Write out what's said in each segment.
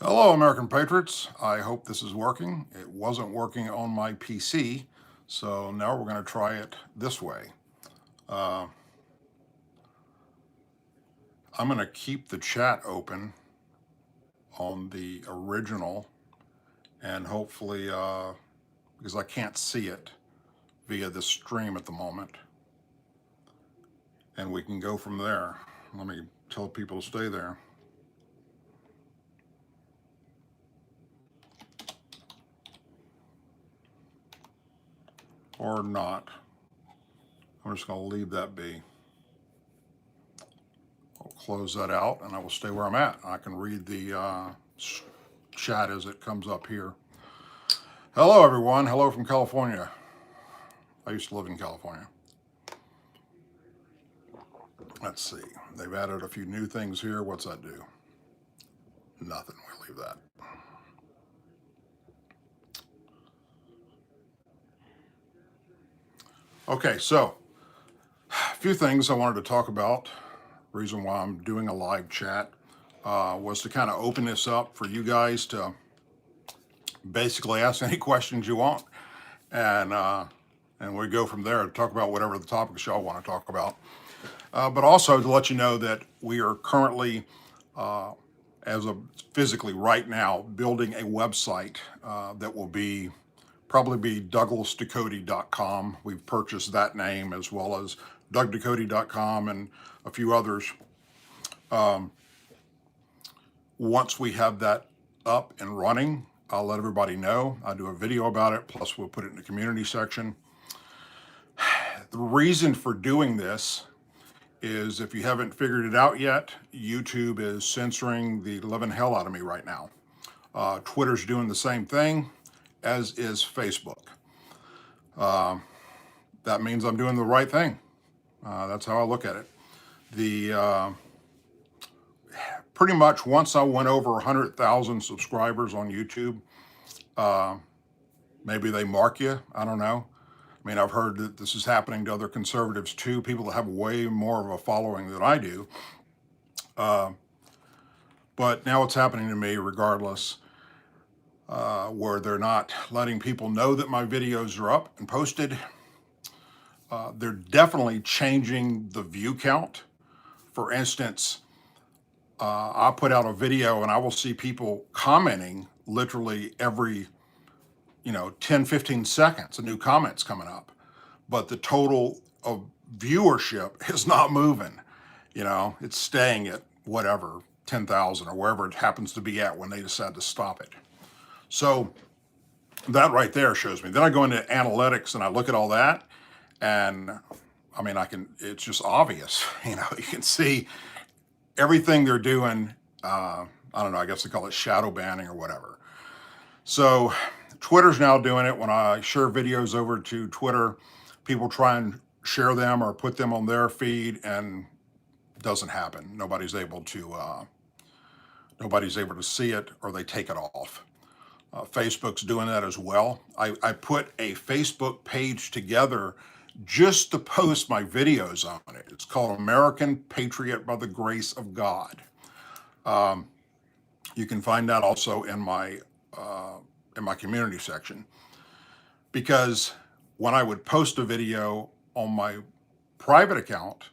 Hello, American Patriots. I hope this is working. It wasn't working on my PC, so now we're going to try it this way. I'm going to keep the chat open on the original, and hopefully, because I can't see it via the stream at the moment, and we can go from there. Let me tell people to stay there. Or not. I'm just going to leave that be. I'll close that out and I will stay where I'm at. I can read the chat as it comes up here. Hello, everyone. Hello from California. I used to live in California. Let's see. They've added a few new things here. What's that do? Nothing. We'll leave that. Okay, so a few things I wanted to talk about. Reason why I'm doing a live chat was to kind of open this up for you guys to basically ask any questions you want, and we go from there to talk about whatever the topics y'all want to talk about. But also to let you know that we are currently, as of physically right now, building a website that will probably be douglasducote.com. We've purchased that name as well as dougducote.com and a few others. Once we have that up and running, I'll let everybody know. I'll do a video about it, plus we'll put it in the community section. The reason for doing this is, if you haven't figured it out yet, YouTube is censoring the living hell out of me right now. Twitter's doing the same thing, as is Facebook. That means I'm doing the right thing. That's how I look at it. Pretty much once I went over 100,000 subscribers on YouTube, maybe they mark you. I don't know. I mean, I've heard that this is happening to other conservatives too, people that have way more of a following than I do. But now it's happening to me regardless, where they're not letting people know that my videos are up and posted. They're definitely changing the view count. For instance, I put out a video and I will see people commenting literally every 10, 15 seconds, a new comment's coming up. But the total of viewership is not moving. It's staying at whatever, 10,000 or wherever it happens to be at when they decide to stop it. So that right there shows me. Then I go into analytics and I look at all that, and I mean, it's just obvious. You can see everything they're doing. I don't know, I guess they call it shadow banning or whatever. So Twitter's now doing it. When I share videos over to Twitter, people try and share them or put them on their feed, and it doesn't happen. Nobody's able to see it, or they take it off. Facebook's doing that as well. I put a Facebook page together just to post my videos on it. It's called American Patriot by the Grace of God. You can find that also in my community section, because when I would post a video on my private account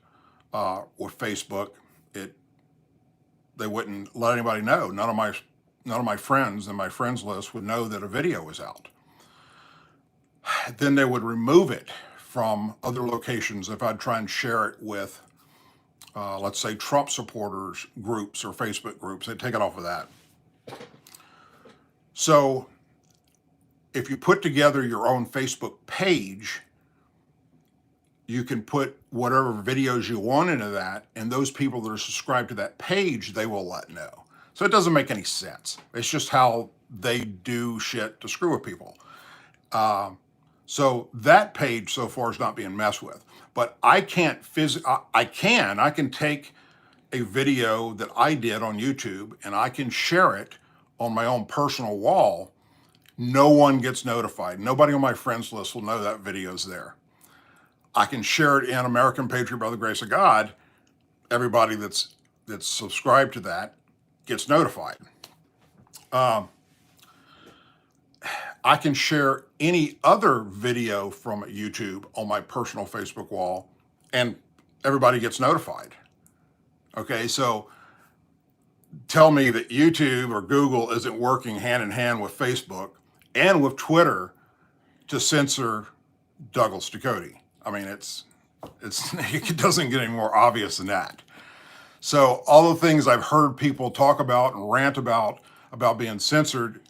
with Facebook, they wouldn't let anybody know. None of my friends in my friends list would know that a video was out. Then they would remove it from other locations if I'd try and share it with, let's say, Trump supporters groups or Facebook groups. They'd take it off of that. So if you put together your own Facebook page, you can put whatever videos you want into that, and those people that are subscribed to that page, they will let know. So it doesn't make any sense. It's just how they do shit to screw with people. So that page so far is not being messed with. But I can't I can take a video that I did on YouTube and I can share it on my own personal wall. No one gets notified. Nobody on my friends list will know that video's there. I can share it in American Patriot by the Grace of God. Everybody that's subscribed to that gets notified. Um, I can share any other video from YouTube on my personal Facebook wall, and everybody gets notified. Okay, so tell me that YouTube or Google isn't working hand in hand with Facebook and with Twitter to censor Douglas Ducote. I mean, it doesn't get any more obvious than that. So all the things I've heard people talk about and rant about being censored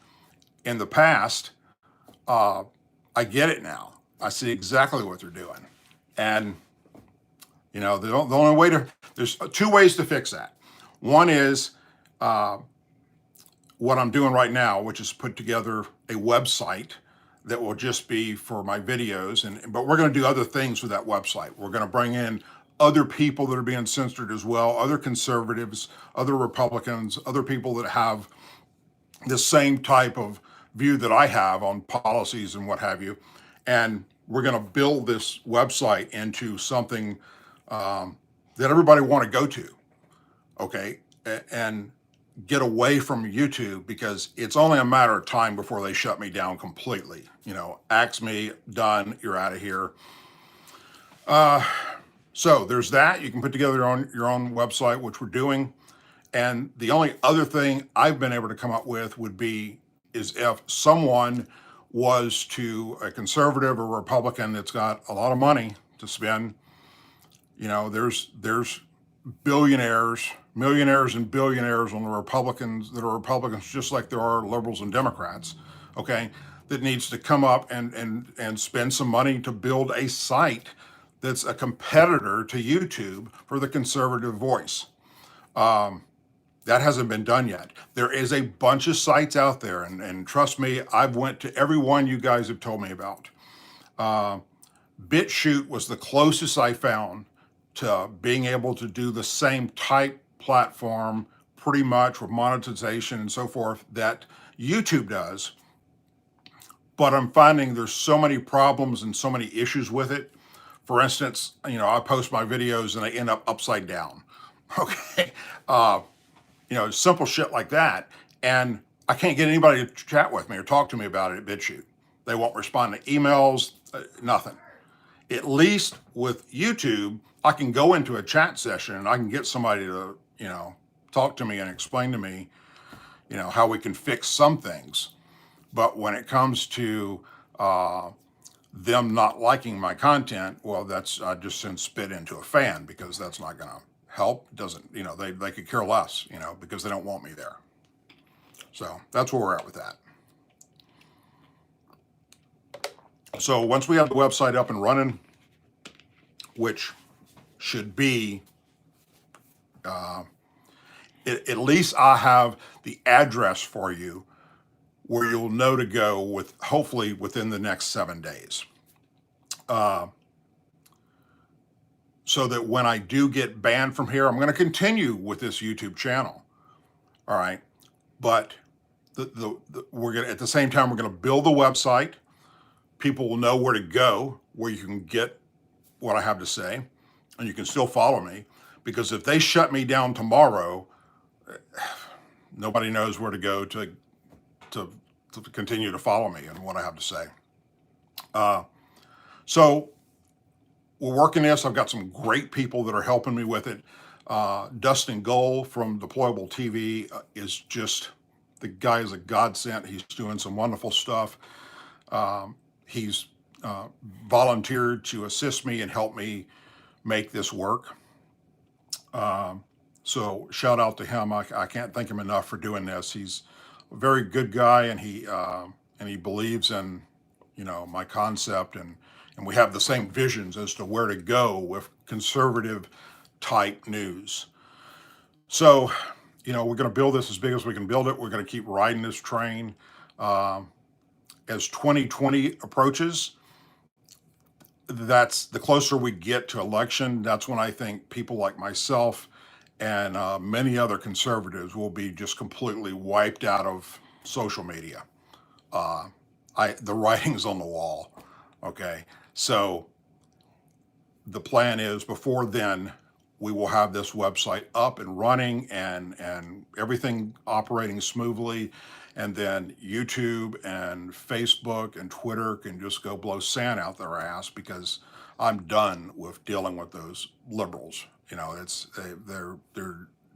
in the past, I get it now. I see exactly what they're doing, and the only way there's two ways to fix that. One is what I'm doing right now, which is put together a website that will just be for my videos, but we're going to do other things with that website. We're going to bring in other people that are being censored as well, other conservatives, other Republicans, other people that have the same type of view that I have on policies and what have you. And we're going to build this website into something that everybody want to go to, okay, and get away from YouTube, because it's only a matter of time before they shut me down completely. Axe me, done, you're out of here. So there's that. You can put together your own website, which we're doing. And the only other thing I've been able to come up with is if someone was a conservative or Republican that's got a lot of money to spend, there's billionaires, millionaires and billionaires on the Republicans that are Republicans, just like there are liberals and Democrats, okay, that needs to come up and spend some money to build a site that's a competitor to YouTube for the conservative voice. That hasn't been done yet. There is a bunch of sites out there, and trust me, I've went to every one you guys have told me about. BitChute was the closest I found to being able to do the same type platform, pretty much with monetization and so forth, that YouTube does. But I'm finding there's so many problems and so many issues with it. For instance, I post my videos and they end up upside down. Okay. Simple shit like that. And I can't get anybody to chat with me or talk to me about it at BitChute. They won't respond to emails, nothing. At least with YouTube, I can go into a chat session and I can get somebody to, talk to me and explain to me, how we can fix some things. But when it comes to them not liking my content, well, I just send spit into a fan, because that's not going to help. Doesn't, they could care less, because they don't want me there. So that's where we're at with that. So once we have the website up and running, which should be, at least I have the address for you where you'll know to go hopefully within the next 7 days. So that when I do get banned from here, I'm going to continue with this YouTube channel. All right. But we're going to, at the same time, we're going to build the website. People will know where to go, where you can get what I have to say, and you can still follow me. Because if they shut me down tomorrow, nobody knows where to go to continue to follow me and what I have to say. So we're working this. I've got some great people that are helping me with it. Dustin Gold from Deployable TV the guy is a godsend. He's doing some wonderful stuff. He's volunteered to assist me and help me make this work. So shout out to him. I can't thank him enough for doing this. He's a very good guy, and he believes in, my concept, and we have the same visions as to where to go with conservative type news. So, we're going to build this as big as we can build it. We're going to keep riding this train. As 2020 approaches, that's the closer we get to election. That's when I think people like myself and many other conservatives will be just completely wiped out of social media. The writing's on the wall. Okay. So the plan is, before then, we will have this website up and running and everything operating smoothly. And then YouTube and Facebook and Twitter can just go blow sand out their ass, because I'm done with dealing with those liberals. You know,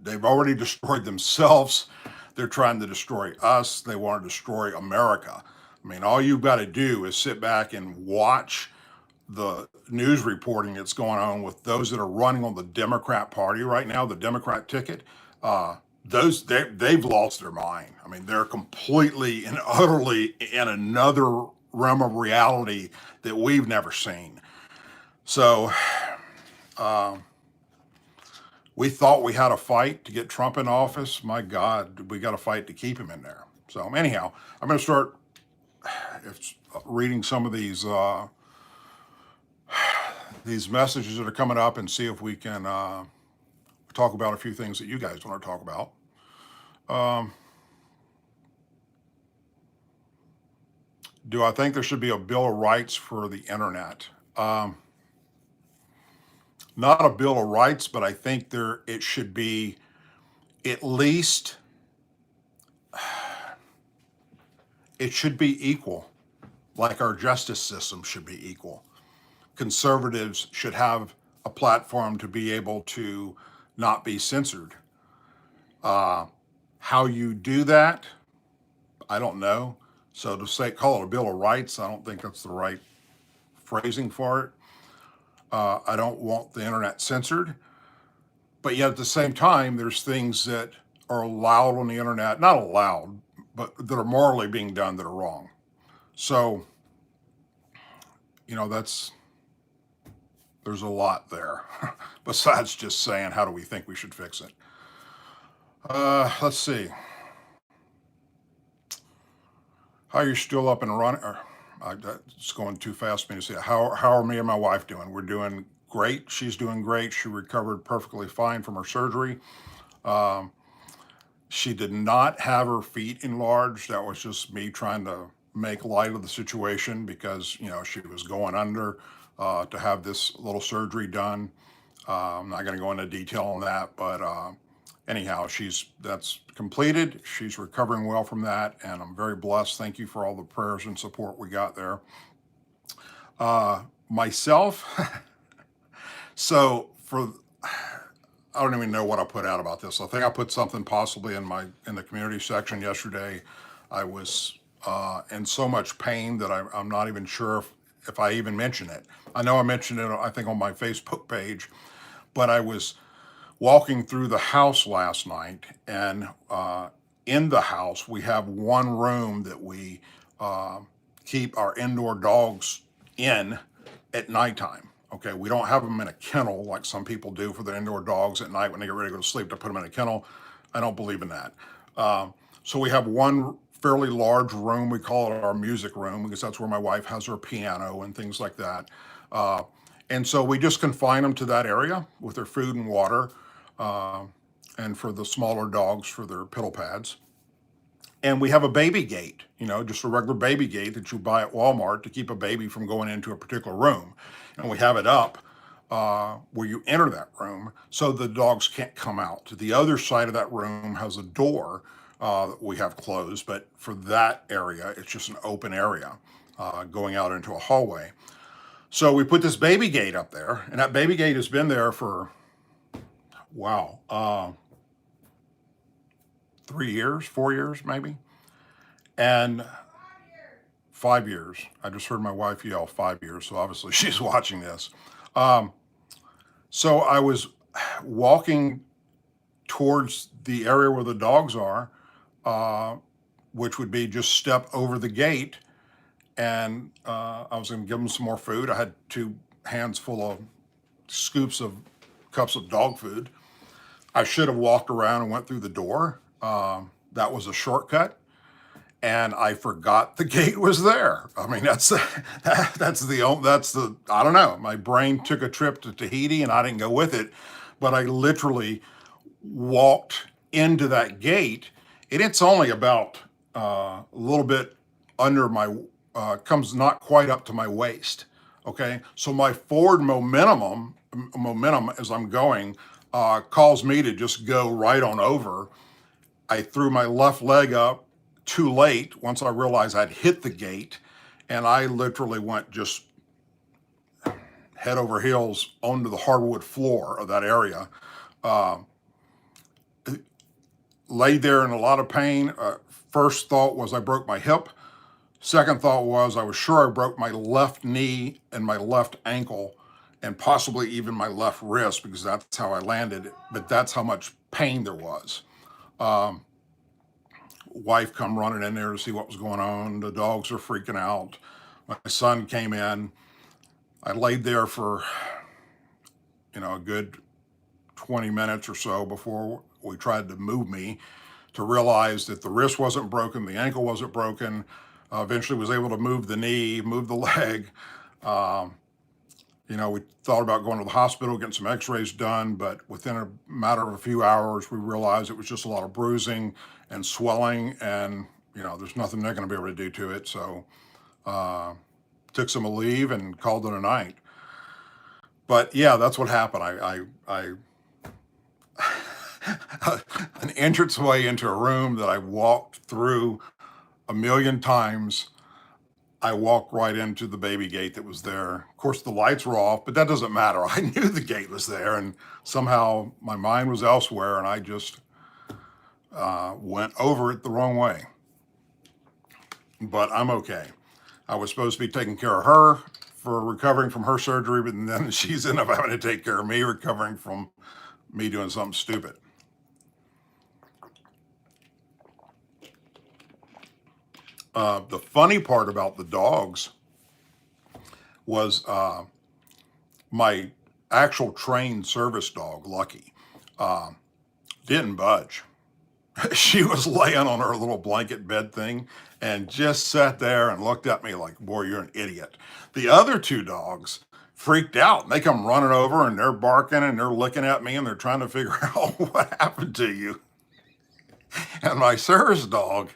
they've already destroyed themselves. They're trying to destroy us. They want to destroy America. I mean, all you've got to do is sit back and watch the news reporting that's going on with those that are running on the Democrat Party right now, the Democrat ticket. They've lost their mind. I mean, they're completely and utterly in another realm of reality that we've never seen. So we thought we had a fight to get Trump in office. My God, we got a fight to keep him in there. So anyhow, I'm going to start reading some of these messages that are coming up, and see if we can talk about a few things that you guys want to talk about. Do I think there should be a Bill of Rights for the internet? Not a Bill of Rights, but I think it should be at least, it should be equal, like our justice system should be equal. Conservatives should have a platform to be able to not be censored. How you do that, I don't know. So to call it a Bill of Rights, I don't think that's the right phrasing for it. I don't want the internet censored, but yet at the same time, there's things that are allowed on the internet, not allowed, but that are morally being done that are wrong. So, you know, there's a lot there besides just saying, how do we think we should fix it? Let's see. How are you still up and running? It's going too fast for me to say. How are me and my wife doing? We're doing great. She's doing great. She recovered perfectly fine from her surgery. She did not have her feet enlarged. That was just me trying to make light of the situation, because, you know, she was going under to have this little surgery done. I'm not going to go into detail on that, but anyhow, that's completed. She's recovering well from that, and I'm very blessed. Thank you for all the prayers and support we got there. Myself, so I don't even know what I put out about this. I think I put something possibly in the community section yesterday. I was in so much pain that I'm not even sure if I even mentioned it. I know I mentioned it, I think, on my Facebook page, but I was walking through the house last night, and in the house we have one room that we keep our indoor dogs in at nighttime. Okay, we don't have them in a kennel like some people do for their indoor dogs at night when they get ready to go to sleep to put them in a kennel. I don't believe in that. So we have one fairly large room. We call it our music room, because that's where my wife has her piano and things like that. And so we just confine them to that area with their food and water, and for the smaller dogs, for their piddle pads. And we have a baby gate, you know, just a regular baby gate that you buy at Walmart to keep a baby from going into a particular room. And we have it up where you enter that room so the dogs can't come out. The other side of that room has a door that we have closed, but for that area, it's just an open area going out into a hallway. So we put this baby gate up there, and that baby gate has been there for, 3 years, 4 years maybe, and 5 years. I just heard my wife yell 5 years, so obviously she's watching this. So I was walking towards the area where the dogs are, which would be just step over the gate, and I was going to give them some more food. I had 2 hands full of cups of dog food. I should have walked around and went through the door. That was a shortcut, and I forgot the gate was there. I mean, that's the I don't know. My brain took a trip to Tahiti, and I didn't go with it, but I literally walked into that gate, and it's only about a little bit under my comes not quite up to my waist. Okay, so my forward momentum as I'm going calls me to just go right on over. I threw my left leg up, too late once I realized I'd hit the gate, and I literally went just head over heels onto the hardwood floor of that area. Uh, Laid there in a lot of pain. First thought was I broke my hip. Second thought was I was sure I broke my left knee and my left ankle and possibly even my left wrist because that's how I landed. But that's how much pain there was. Wife come running in there to see what was going on. The dogs are freaking out. My son came in. I laid there for, a good 20 minutes or so before we tried to move me to realize that the wrist wasn't broken, the ankle wasn't broken. Eventually was able to move the knee, move the leg. We thought about going to the hospital, getting some x-rays done, but within a matter of a few hours, we realized it was just a lot of bruising and swelling, and, there's nothing they're going to be able to do to it. So took some leave and called it a night. But yeah, that's what happened. I an entranceway into a room that I walked through a million times. I walked right into the baby gate that was there. Of course, the lights were off, but that doesn't matter. I knew the gate was there, and somehow my mind was elsewhere, and I just went over it the wrong way. But I'm okay. I was supposed to be taking care of her for recovering from her surgery, but then she's ended up having to take care of me recovering from me doing something stupid. The funny part about the dogs was my actual trained service dog, Lucky, didn't budge. She was laying on her little blanket bed thing and just sat there and looked at me like, boy, you're an idiot. The other two dogs freaked out. And they come running over and they're barking and they're looking at me and they're trying to figure out what happened to you. And my service dog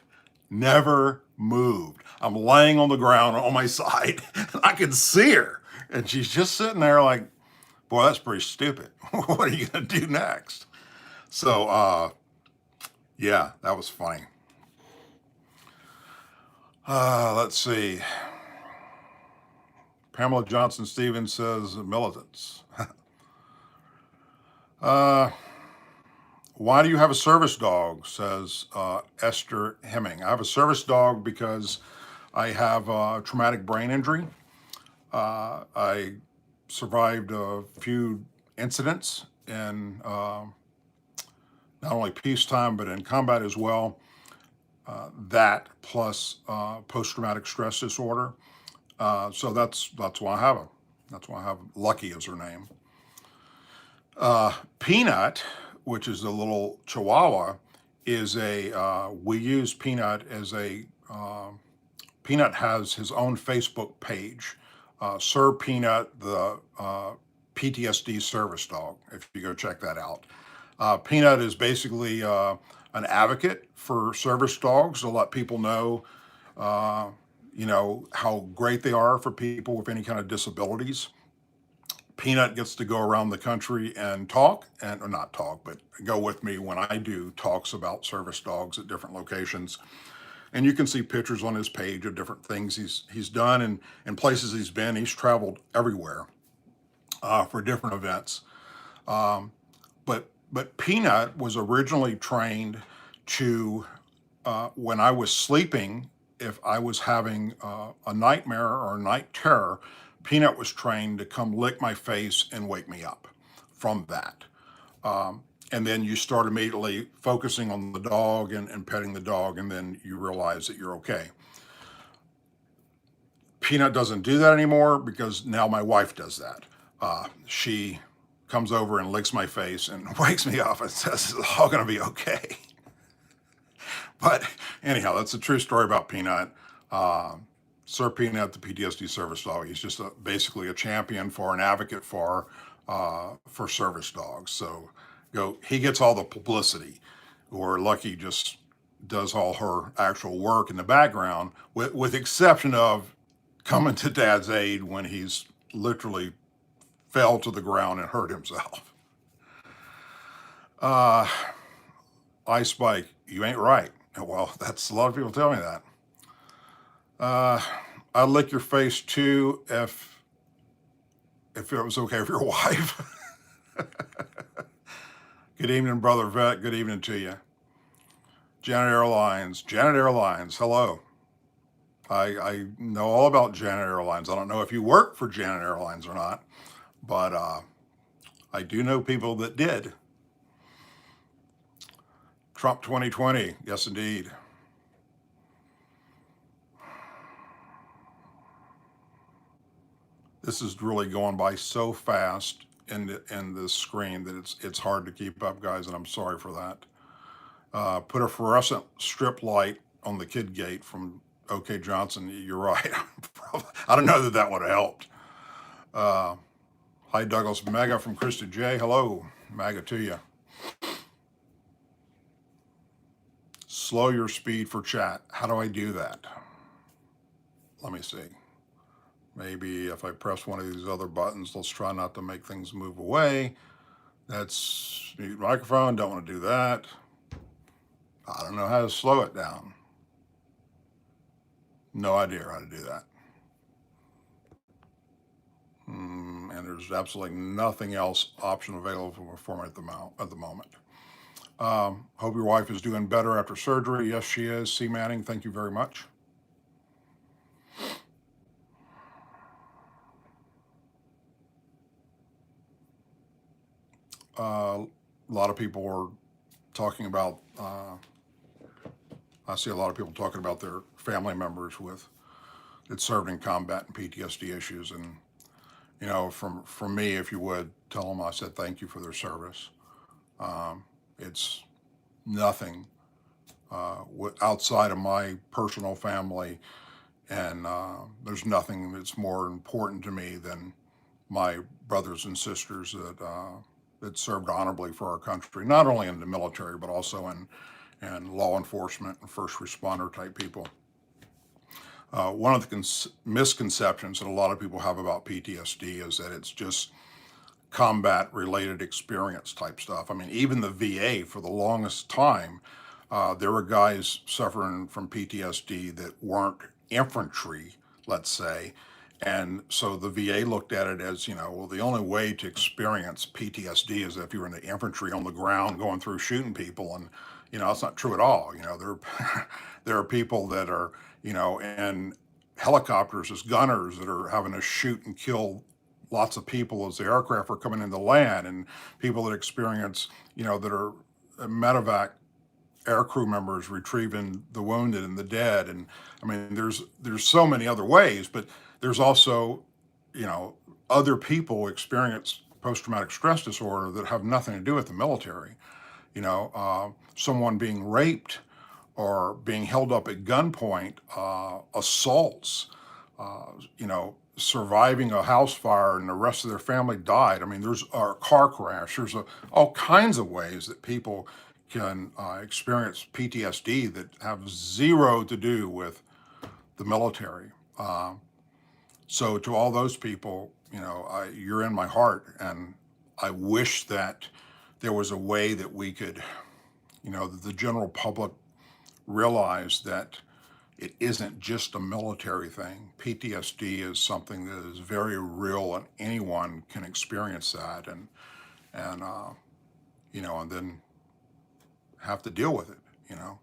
never moved. I'm laying on the ground on my side and I can see her. And she's just sitting there like, boy, that's pretty stupid. What are you going to do next? So, yeah, that was funny. Let's see. Pamela Johnson Stevens says militants. Why do you have a service dog? Says Esther Hemming. I have a service dog because I have a traumatic brain injury. I survived a few incidents in not only peacetime, but in combat as well. That plus post-traumatic stress disorder. So that's why I have her. That's why I have Lucky as her name. Peanut, which is a little Chihuahua, is we use Peanut as Peanut has his own Facebook page. Sir Peanut, the PTSD service dog, if you go check that out. Peanut is basically an advocate for service dogs to let people know, how great they are for people with any kind of disabilities. Peanut gets to go around the country and talk, or not talk, but go with me when I do talks about service dogs at different locations. And you can see pictures on his page of different things he's done and places he's been. He's traveled everywhere for different events. But Peanut was originally trained to, when I was sleeping, if I was having a nightmare or a night terror, Peanut was trained to come lick my face and wake me up from that. And then you start immediately focusing on the dog and petting the dog, and then you realize that you're okay. Peanut doesn't do that anymore because now my wife does that. She comes over and licks my face and wakes me up and says, it's all going to be okay. But anyhow, that's a true story about Peanut. Sir Peanut, the PTSD service dog, he's just basically a champion for, an advocate for service dogs. So he gets all the publicity, or Lucky just does all her actual work in the background, with exception of coming to Dad's aid when he's literally fell to the ground and hurt himself. Ice Spike, you ain't right. Well, that's a lot of people tell me that. I'd lick your face too if it was okay with your wife. Good evening, Brother Vet. Good evening to you. Janet Airlines. Janet Airlines, hello. I know all about Janet Airlines. I don't know if you work for Janet Airlines or not, but I do know people that did. Trump 2020, yes indeed. This is really going by so fast in this screen that it's hard to keep up, guys, and I'm sorry for that. Put a fluorescent strip light on the kid gate from OK Johnson. You're right. I don't know that that would have helped. Hi, Douglas Mega from Krista J. Hello, Mega to you. Slow your speed for chat. How do I do that? Let me see. Maybe if I press one of these other buttons, let's try not to make things move away. That's mute microphone. Don't want to do that. I don't know how to slow it down. No idea how to do that. And there's absolutely nothing else option available for me at the moment. Hope your wife is doing better after surgery. Yes, she is. C. Manning, thank you very much. A lot of people are talking about, I see a lot of people talking about their family members that served in combat and PTSD issues. And, you know, from me, if you would, tell them I said thank you for their service. It's nothing outside of my personal family, and there's nothing that's more important to me than my brothers and sisters that served honorably for our country, not only in the military, but also in law enforcement and first responder type people. One of the misconceptions that a lot of people have about PTSD is that it's just combat related experience type stuff. I mean, even the VA for the longest time, there were guys suffering from PTSD that weren't infantry, let's say. And so the VA looked at it as, you know, well, the only way to experience PTSD is if you were in the infantry on the ground going through shooting people. And, you know, that's not true at all. You know, there are people that are, you know, in helicopters as gunners that are having to shoot and kill lots of people as the aircraft are coming into land, and people that experience, you know, that are medevac air crew members retrieving the wounded and the dead. And I mean, there's so many other ways, but there's also, you know, other people experience post-traumatic stress disorder that have nothing to do with the military. You know, someone being raped or being held up at gunpoint, assaults, you know, surviving a house fire and the rest of their family died. I mean, there's a car crash. There's all kinds of ways that people can experience PTSD that have zero to do with the military. So to all those people, you know, you're in my heart, and I wish that there was a way that we could, you know, that the general public realize that it isn't just a military thing. PTSD is something that is very real, and anyone can experience that, and you know, and then have to deal with it. You know.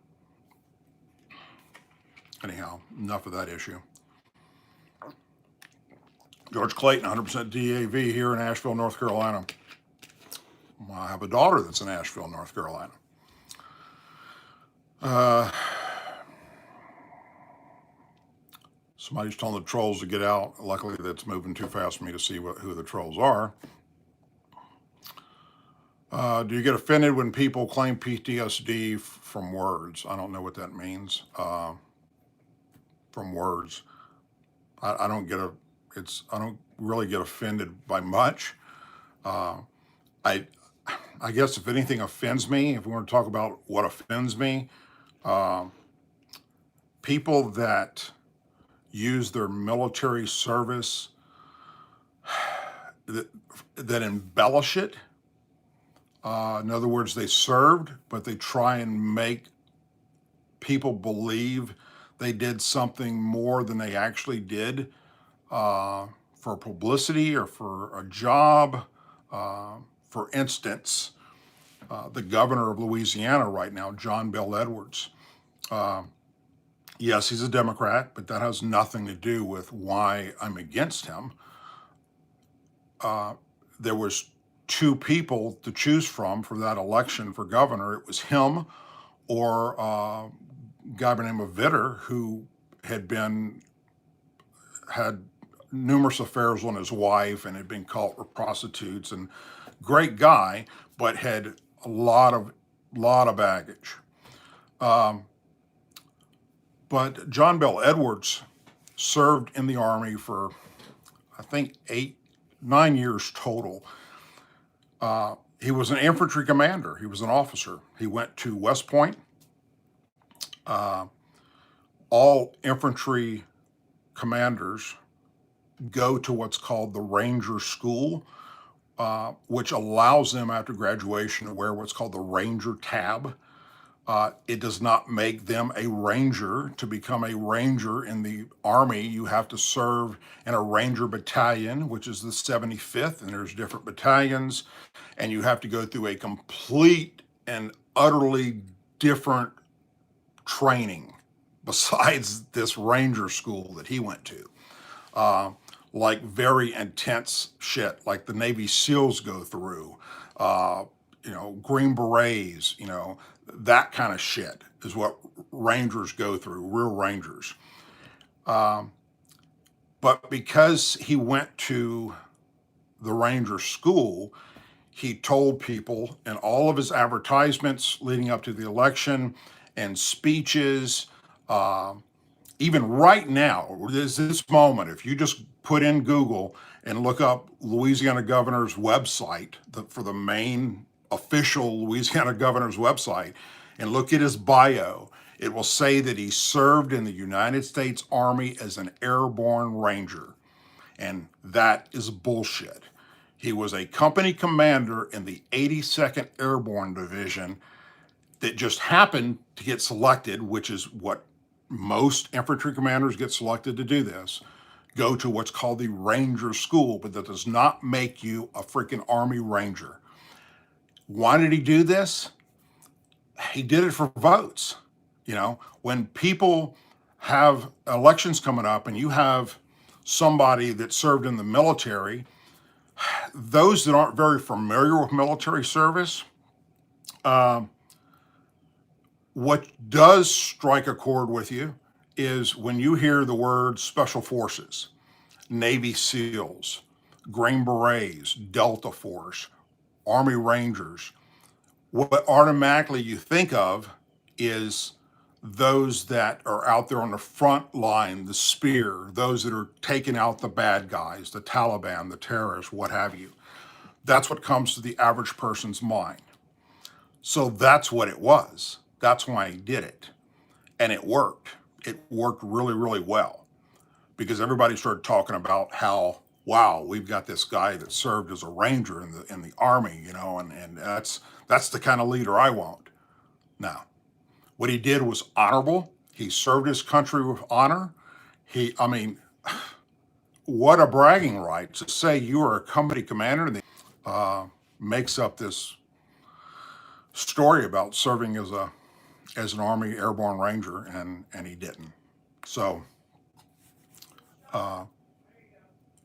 Anyhow, enough of that issue. George Clayton, 100% DAV here in Asheville, North Carolina. I have a daughter that's in Asheville, North Carolina. Somebody's telling the trolls to get out. Luckily, that's moving too fast for me to see who the trolls are. Do you get offended when people claim PTSD from words? I don't know what that means. From words, I don't really get offended by much. I guess if anything offends me, if we want to talk about what offends me, people that use their military service that embellish it. In other words, they served, but they try and make people believe they did something more than they actually did for publicity or for a job. For instance, the governor of Louisiana right now, John Bel Edwards. Yes, he's a Democrat, but that has nothing to do with why I'm against him. There was two people to choose from for that election for governor. It was him or a guy by the name of Vitter, who had numerous affairs on his wife and had been caught with prostitutes, and great guy, but had a lot of baggage. But John Bel Edwards served in the Army for, I think, 9 years total. He was an infantry commander. He was an officer. He went to West Point. All infantry commanders go to what's called the Ranger School, which allows them after graduation to wear what's called the Ranger tab. It does not make them a ranger. To become a ranger in the Army, you have to serve in a Ranger battalion, which is the 75th, and there's different battalions, and you have to go through a complete and utterly different training besides this Ranger school that he went to. Like very intense shit, like the Navy SEALs go through, Green Berets, that kind of shit is what Rangers go through, real Rangers. But because he went to the Ranger school, he told people in all of his advertisements leading up to the election and speeches, even right now, there's this moment, if you just put in Google and look up Louisiana governor's website for the main official Louisiana governor's website and look at his bio, it will say that he served in the United States Army as an airborne ranger. And that is bullshit. He was a company commander in the 82nd Airborne Division that just happened to get selected, which is what most infantry commanders get selected to do this, go to what's called the Ranger School, but that does not make you a freaking Army Ranger. Why did he do this? He did it for votes. When people have elections coming up and you have somebody that served in the military, those that aren't very familiar with military service, what does strike a chord with you is when you hear the word Special Forces, Navy SEALs, Green Berets, Delta Force, Army Rangers, what automatically you think of is those that are out there on the front line, the spear, those that are taking out the bad guys, the Taliban, the terrorists, what have you. That's what comes to the average person's mind. So that's what it was. That's why he did it. And it worked. It worked really, really well because everybody started talking about how, wow, we've got this guy that served as a ranger in the Army, and that's the kind of leader I want. Now, what he did was honorable. He served his country with honor. What a bragging right to say you are a company commander, and makes up this story about serving as an Army Airborne Ranger, and he didn't. So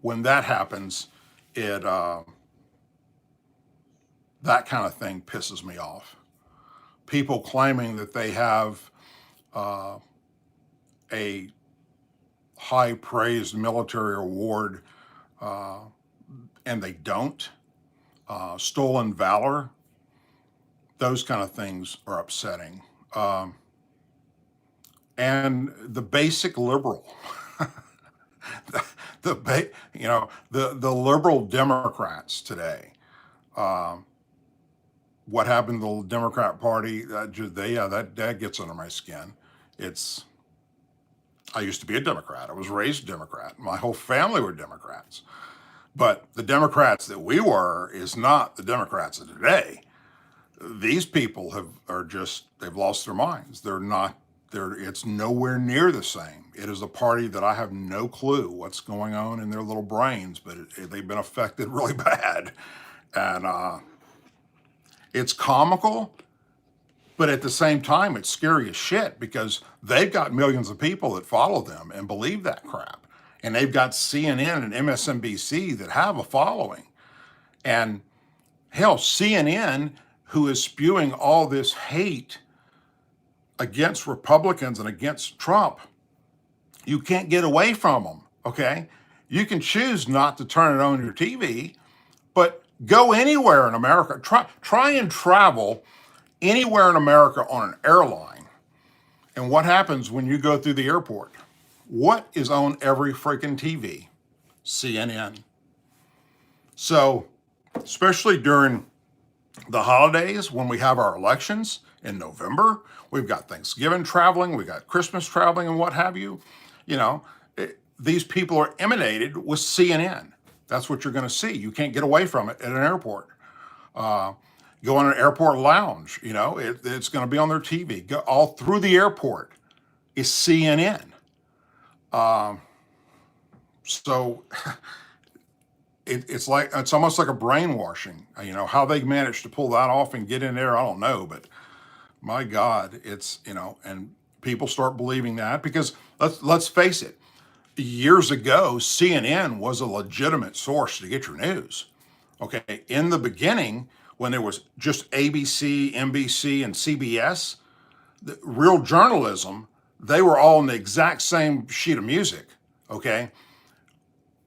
when that happens, that kind of thing pisses me off. People claiming that they have a high praised military award and they don't. Stolen valor, those kind of things are upsetting. And the basic liberal, the liberal Democrats today, what happened to the Democrat Party, that gets under my skin. I used to be a Democrat. I was raised Democrat. My whole family were Democrats. But the Democrats that we were is not the Democrats of today. These people they've lost their minds. They're not It's nowhere near the same. It is a party that I have no clue what's going on in their little brains, but they've been affected really bad. And it's comical, but at the same time, it's scary as shit because they've got millions of people that follow them and believe that crap. And they've got CNN and MSNBC that have a following. And hell, CNN, who is spewing all this hate against Republicans and against Trump, you can't get away from them, okay? You can choose not to turn it on your TV, but go anywhere in America. Try and travel anywhere in America on an airline. And what happens when you go through the airport? What is on every freaking TV? CNN. So, especially during the holidays, when we have our elections in November, we've got Thanksgiving traveling, we've got Christmas traveling and what have you. You know, these people are emanated with CNN. That's what you're going to see. You can't get away from it at an airport. Go on an airport lounge, you know, it's going to be on their TV. Go all through the airport is CNN. So it's almost like a brainwashing. You know, how they managed to pull that off and get in there, I don't know. But my God, it's, you know, and people start believing that because let's face it, years ago, CNN was a legitimate source to get your news. Okay, in the beginning, when there was just ABC, NBC, and CBS, the real journalism, they were all on the exact same sheet of music. Okay,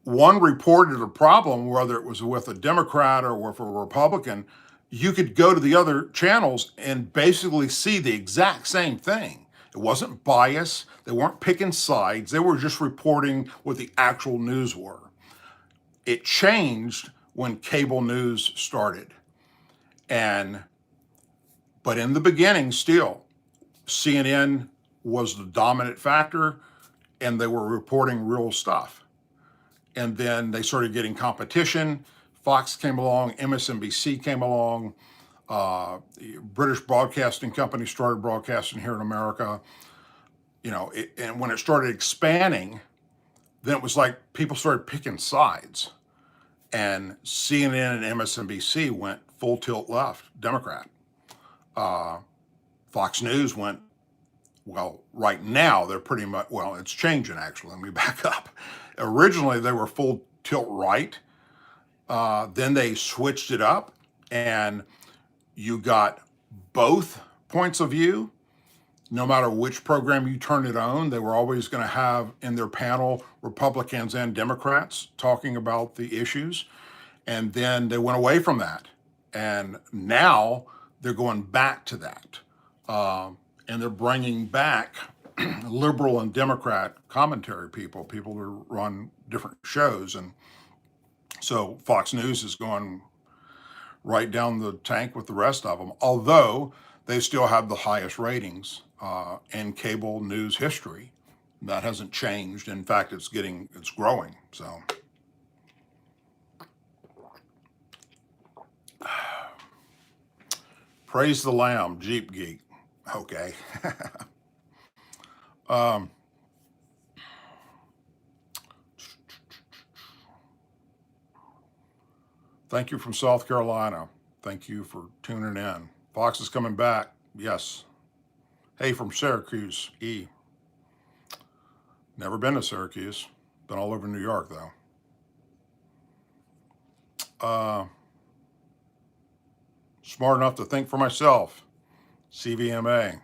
one reported a problem, whether it was with a Democrat or with a Republican, you could go to the other channels and basically see the exact same thing. It wasn't bias. They weren't picking sides. They were just reporting what the actual news were. It changed when cable news started. But in the beginning, still, CNN was the dominant factor and they were reporting real stuff. And then they started getting competition. Fox came along, MSNBC came along, British Broadcasting Company started broadcasting here in America. You know, and when it started expanding, then it was like people started picking sides. And CNN and MSNBC went full tilt left, Democrat. Fox News went, well, right now they're pretty much, well, it's changing actually. Let me back up. Originally they were full tilt right. Then they switched it up and you got both points of view. No matter which program you turn it on, they were always going to have in their panel Republicans and Democrats talking about the issues. And then they went away from that. And now they're going back to that. And they're bringing back liberal and Democrat commentary people who run different shows. And so Fox News is going right down the tank with the rest of them, although they still have the highest ratings in cable news history. That hasn't changed. In fact, it's growing. So praise the Lamb, Jeep Geek. Okay. Thank you from South Carolina. Thank you for tuning in. Fox is coming back. Yes. Hey, from Syracuse, E. Never been to Syracuse. Been all over New York, though. Smart enough to think for myself. CVMA.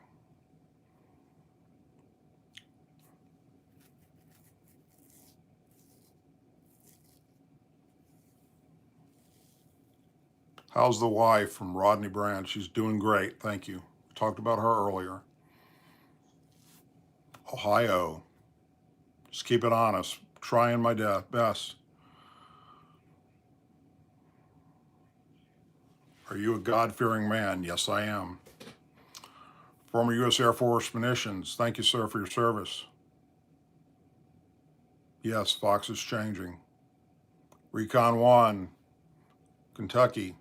How's the wife from Rodney Brand? She's doing great. Thank you. Talked about her earlier. Ohio. Just keep it honest. Trying my best. Are you a God-fearing man? Yes, I am. Former U.S. Air Force munitions. Thank you, sir, for your service. Yes, Fox is changing. Recon 1, Kentucky,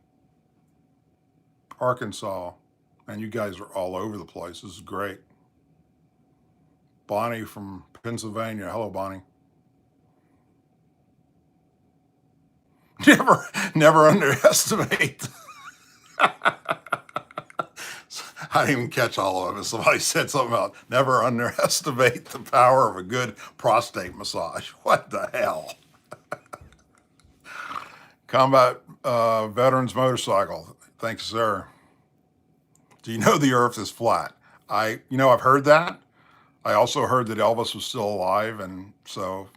Arkansas. And you guys are all over the place. This is great. Bonnie from Pennsylvania. Hello, Bonnie. Never underestimate. I didn't even catch all of it. Somebody said something about never underestimate the power of a good prostate massage. What the hell? Combat Veterans Motorcycle. Thanks, sir. Do you know the earth is flat? I've heard that. I also heard that Elvis was still alive. And so,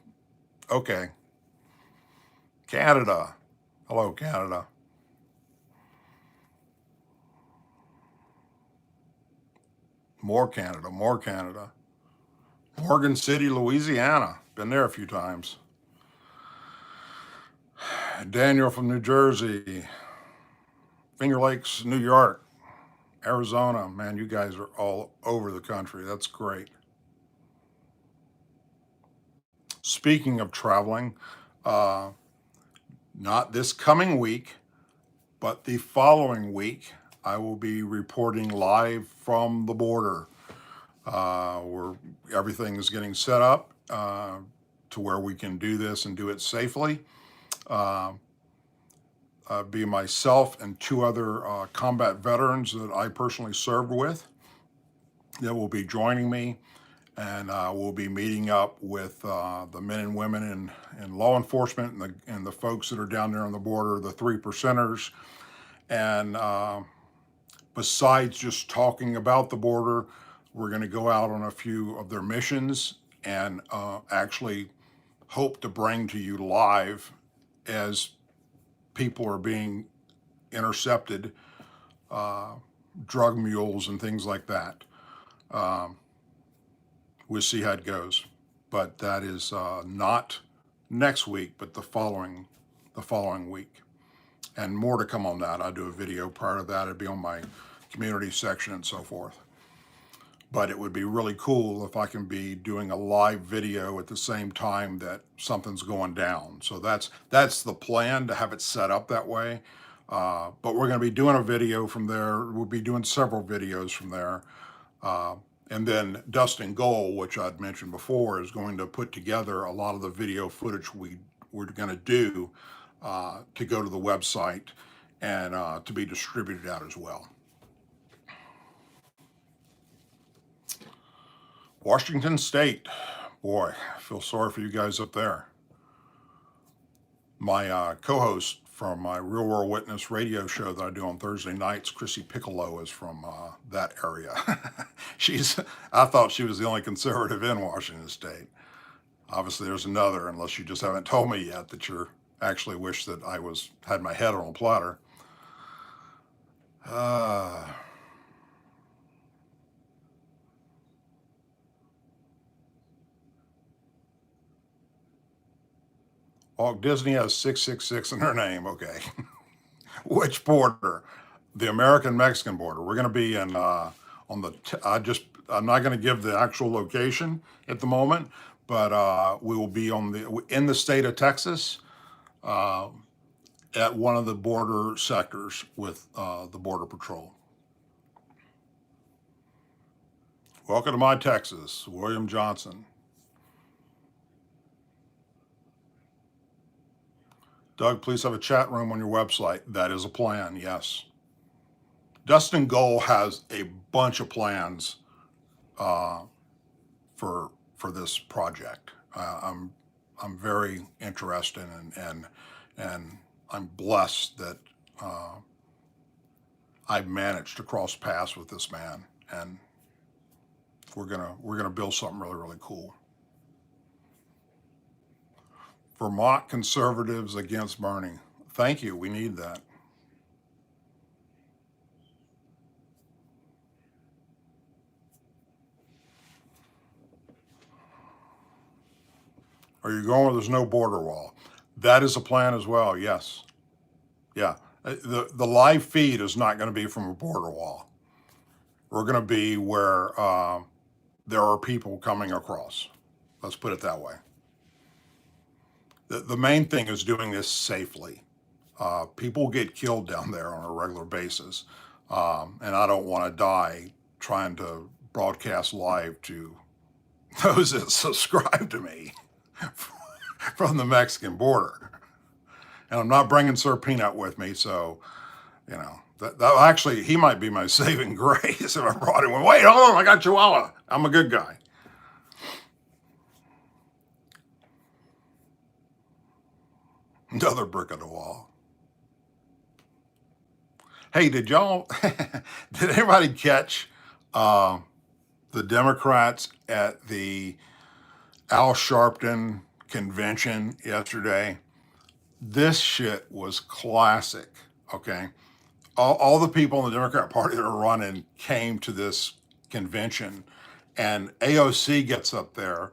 okay. Canada. Hello, Canada. More Canada, more Canada. Morgan City, Louisiana. Been there a few times. Daniel from New Jersey. Finger Lakes, New York. Arizona. Man, you guys are all over the country. That's great. Speaking of traveling, uh, not this coming week, but the following week, I will be reporting live from the border, where everything is getting set up to where we can do this and do it safely. Be myself and two other combat veterans that I personally served with that will be joining me, and we'll be meeting up with the men and women in law enforcement and the folks that are down there on the border, the 3%ers. And besides just talking about the border, we're going to go out on a few of their missions and actually hope to bring to you live as people are being intercepted, drug mules and things like that. We'll see how it goes, but that is not next week, but the following week, and more to come on that. I'll do a video prior to that. It'd be on my community section and so forth. But it would be really cool if I can be doing a live video at the same time that something's going down. So that's the plan, to have it set up that way. But we're going to be doing a video from there. We'll be doing several videos from there. And then Dustin Gold, which I'd mentioned before, is going to put together a lot of the video footage we're going to do to go to the website and to be distributed out as well. Washington State. Boy, I feel sorry for you guys up there. My co-host from my Real World Witness radio show that I do on Thursday nights, Chrissy Piccolo, is from that area. I thought she was the only conservative in Washington State. Obviously, there's another, unless you just haven't told me yet that you actually wish that I had my head on a platter. Walt Disney has 666 in her name. Okay. Which border? The American-Mexican border. We're going to be in I'm not going to give the actual location at the moment, but we will be in the state of Texas, at one of the border sectors with the Border Patrol. Welcome to my Texas, William Johnson. Doug, please have a chat room on your website. That is a plan, yes. Dustin Gold has a bunch of plans for this project. I'm very interested and I'm blessed that I've managed to cross paths with this man, and we're gonna build something really, really cool. Vermont conservatives against Bernie. Thank you. We need that. Are you going where there's no border wall? That is a plan as well. Yes. Yeah. The live feed is not going to be from a border wall. We're going to be where there are people coming across. Let's put it that way. The main thing is doing this safely. People get killed down there on a regular basis, and I don't want to die trying to broadcast live to those that subscribe to me from the Mexican border. And I'm not bringing Sir Peanut with me, so, you know, that actually, he might be my saving grace if I brought him. Wait, hold on, I got Chihuahua. I'm a good guy. Another brick of the wall. Hey, did y'all, did anybody catch the Democrats at the Al Sharpton convention yesterday? This shit was classic, okay? All the people in the Democrat Party that are running came to this convention, and AOC gets up there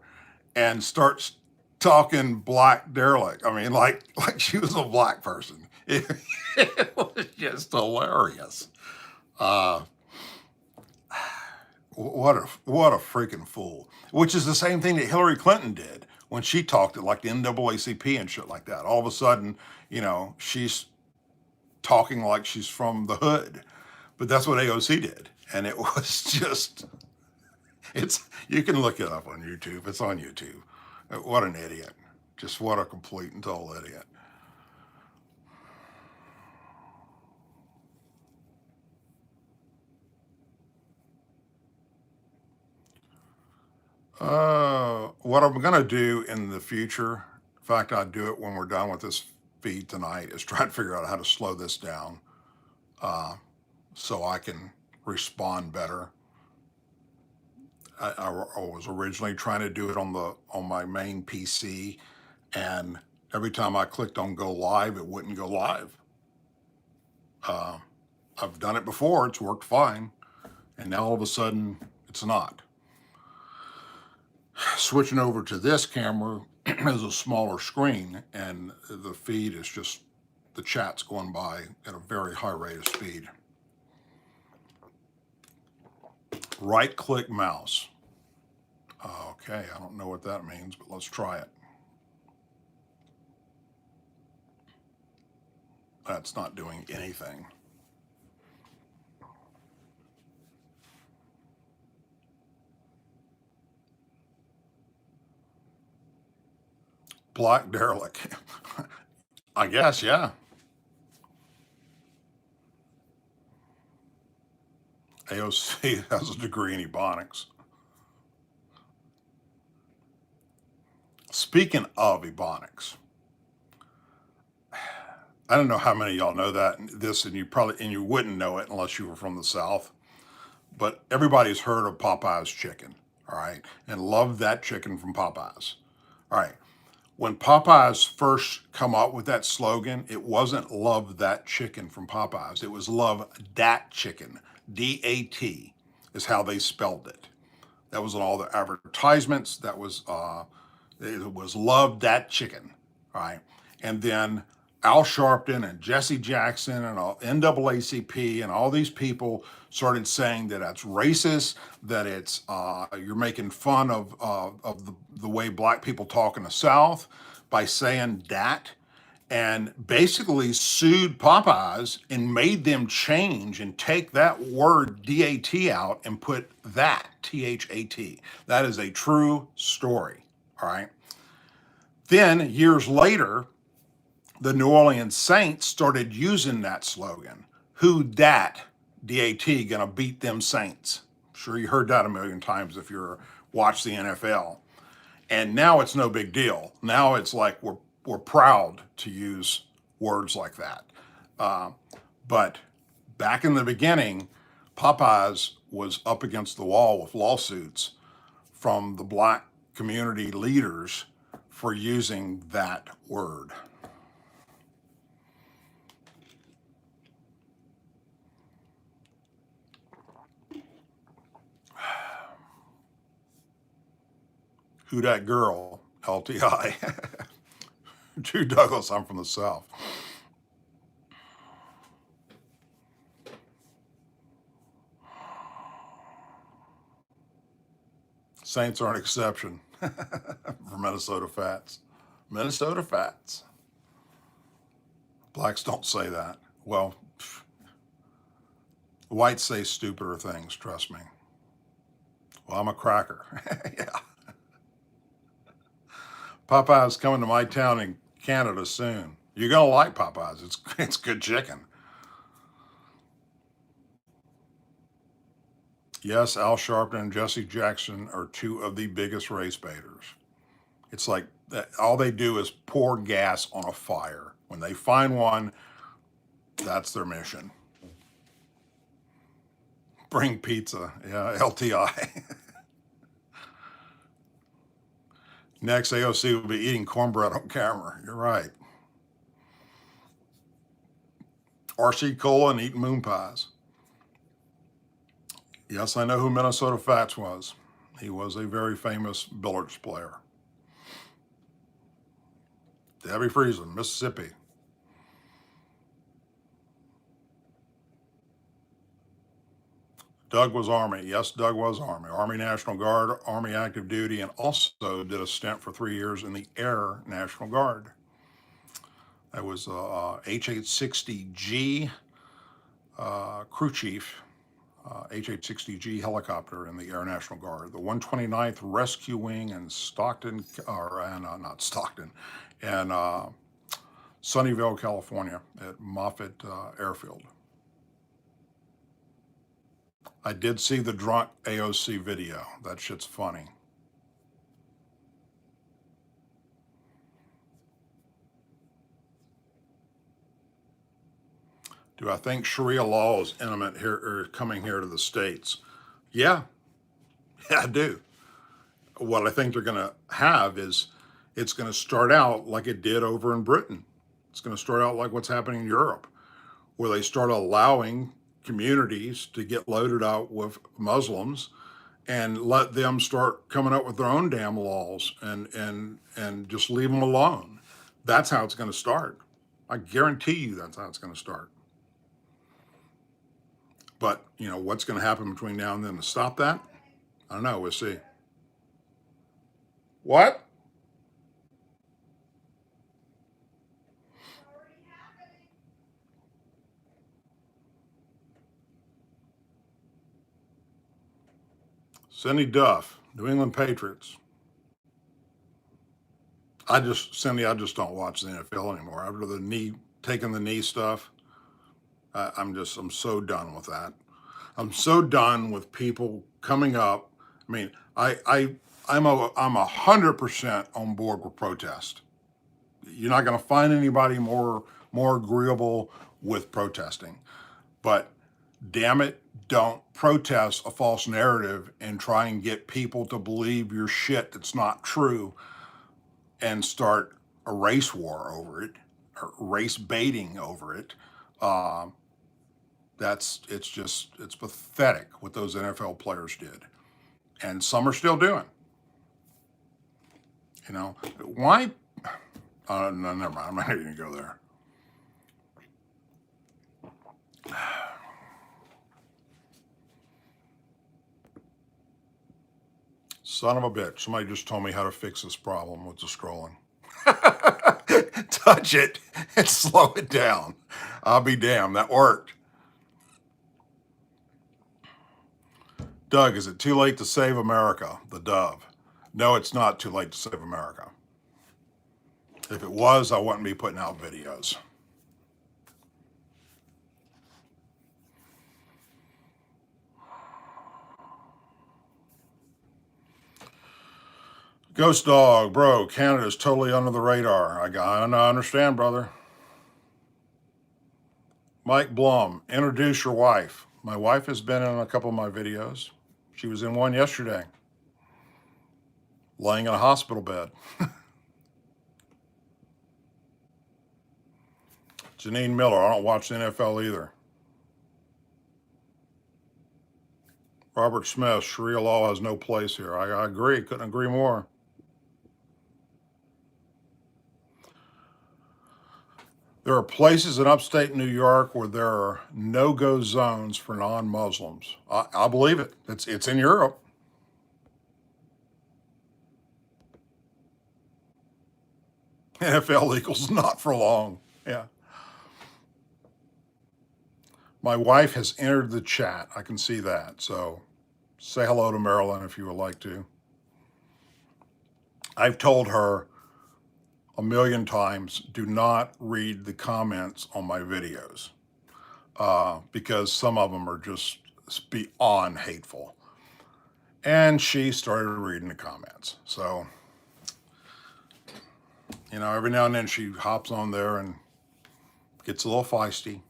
and starts talking black derelict. I mean, like she was a black person. It was just hilarious. Uh, what a freaking fool! Which is the same thing that Hillary Clinton did when she talked at like the NAACP and shit like that. All of a sudden, you know, she's talking like she's from the hood, but that's what AOC did, and it was just, it's, you can look it up on YouTube. It's on YouTube. What an idiot! Just what a complete and total idiot. What I'm gonna do in the future, in fact, I'll do it when we're done with this feed tonight, is try to figure out how to slow this down uh, so I can respond better. I was originally trying to do it on my main PC, and every time I clicked on go live, it wouldn't go live. Uh, I've done it before; it's worked fine, and now all of a sudden, it's not. Switching over to this camera is a smaller screen, and the feed is just, the chat's going by at a very high rate of speed. Right click mouse. Okay, I don't know what that means, but let's try it. That's not doing anything. Black derelict. I guess, yeah. AOC has a degree in ebonics. Speaking of ebonics, I don't know how many of y'all know this, and you wouldn't know it unless you were from the South, but everybody's heard of Popeye's chicken, all right, and love that chicken from Popeye's. All right, when Popeyes first come up with that slogan, it wasn't love that chicken from Popeyes. It was love dat chicken. D-A-T is how they spelled it. That was on all the advertisements. It was love that chicken. All right. And then Al Sharpton and Jesse Jackson and all NAACP and all these people started saying that that's racist, that it's you're making fun of the way black people talk in the South by saying that, and basically sued Popeyes and made them change and take that word DAT out and put that THAT. That is a true story. All right. Then years later, the New Orleans Saints started using that slogan. Who dat, DAT, gonna beat them Saints? I'm sure you heard that a million times if you're watch the NFL. And now it's no big deal. Now it's like we're proud to use words like that. But back in the beginning, Popeyes was up against the wall with lawsuits from the black community leaders for using that word. Who that girl? LTI. Drew Douglas, I'm from the South. Saints are an exception for Minnesota Fats. Minnesota Fats. Blacks don't say that. Well, whites say stupider things, trust me. Well, I'm a cracker. Yeah. Popeye's coming to my town in Canada soon. You're gonna like Popeye's. It's good chicken. Yes, Al Sharpton and Jesse Jackson are two of the biggest race baiters. It's like all they do is pour gas on a fire. When they find one, that's their mission. Bring pizza. Yeah, LTI. Next, AOC will be eating cornbread on camera. You're right. RC Cola and eating moon pies. Yes, I know who Minnesota Fats was. He was a very famous billiards player. Debbie Friesen, Mississippi. Doug was Army. Yes, Doug was Army. Army National Guard, Army active duty, and also did a stint for 3 years in the Air National Guard. I was H-860G crew chief, H-860G helicopter in the Air National Guard, the 129th Rescue Wing in Stockton, not Stockton, and Sunnyvale, California at Moffett Airfield. I did see the drunk AOC video. That shit's funny. Do I think Sharia law is imminent here or coming here to the States? Yeah, I do. What I think they're going to have is it's going to start out like it did over in Britain. It's going to start out like what's happening in Europe, where they start allowing communities to get loaded out with Muslims and let them start coming up with their own damn laws and just leave them alone. That's how it's going to start. I guarantee you that's how it's going to start. But, you know, what's going to happen between now and then to stop that? I don't know. We'll see. What? Cindy Duff, New England Patriots. Cindy, I just don't watch the NFL anymore. After taking the knee stuff, I'm so done with that. I'm so done with people coming up. I mean, I'm 100% on board with protest. You're not going to find anybody more agreeable with protesting, but damn it, don't protest a false narrative and try and get people to believe your shit that's not true and start a race war over it, or race baiting over it. It's pathetic what those NFL players did. And some are still doing. You know, why? No, never mind. I'm not even going to go there. Son of a bitch. Somebody just told me how to fix this problem with the scrolling. Touch it and slow it down. I'll be damned. That worked. Doug, is it too late to save America? The Dove. No, it's not too late to save America. If it was, I wouldn't be putting out videos. Ghost Dog, bro, Canada's totally under the radar. I understand, brother. Mike Blum, introduce your wife. My wife has been in a couple of my videos. She was in one yesterday, laying in a hospital bed. Janine Miller, I don't watch the NFL either. Robert Smith, Sharia law has no place here. I agree, couldn't agree more. There are places in upstate New York where there are no-go zones for non-Muslims. I believe it. It's in Europe. NFL equals not for long. Yeah. My wife has entered the chat. I can see that. So say hello to Marilyn if you would like to. I've told her a million times, do not read the comments on my videos because some of them are just beyond hateful. And she started reading the comments. So, every now and then she hops on there and gets a little feisty.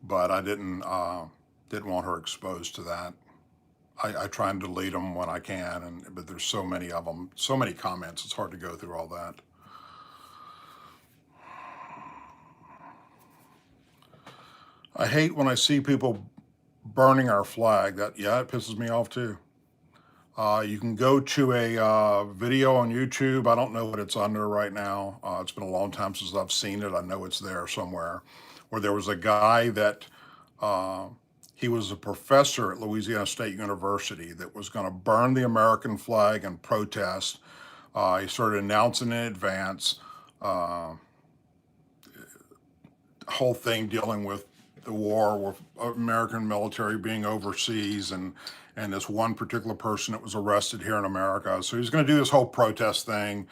But I didn't want her exposed to that. I try and delete them when I can, but there's so many of them, so many comments, it's hard to go through all that. I hate when I see people burning our flag. It pisses me off too. You can go to a video on YouTube. I don't know what it's under right now. It's been a long time since I've seen it. I know it's there somewhere, where there was a guy that he was a professor at Louisiana State University that was going to burn the American flag in protest. He started announcing in advance, whole thing dealing with the war, with American military being overseas, and this one particular person that was arrested here in America. So he's going to do this whole protest thing.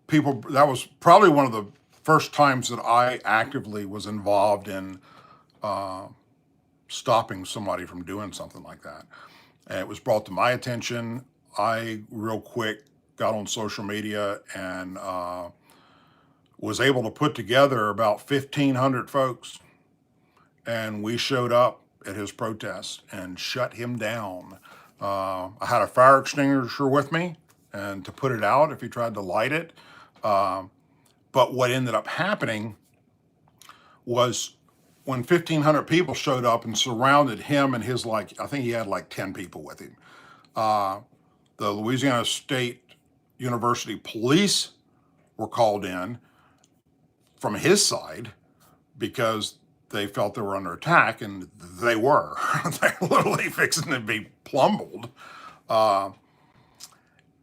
That was probably one of the first times that I actively was involved in stopping somebody from doing something like that. And it was brought to my attention. I real quick got on social media and was able to put together about 1,500 folks. And we showed up at his protest and shut him down. I had a fire extinguisher with me and to put it out if he tried to light it. But what ended up happening was when 1,500 people showed up and surrounded him and his, I think he had 10 people with him. The Louisiana State University police were called in from his side because they felt they were under attack, and they were. They were literally fixing to be plumbled.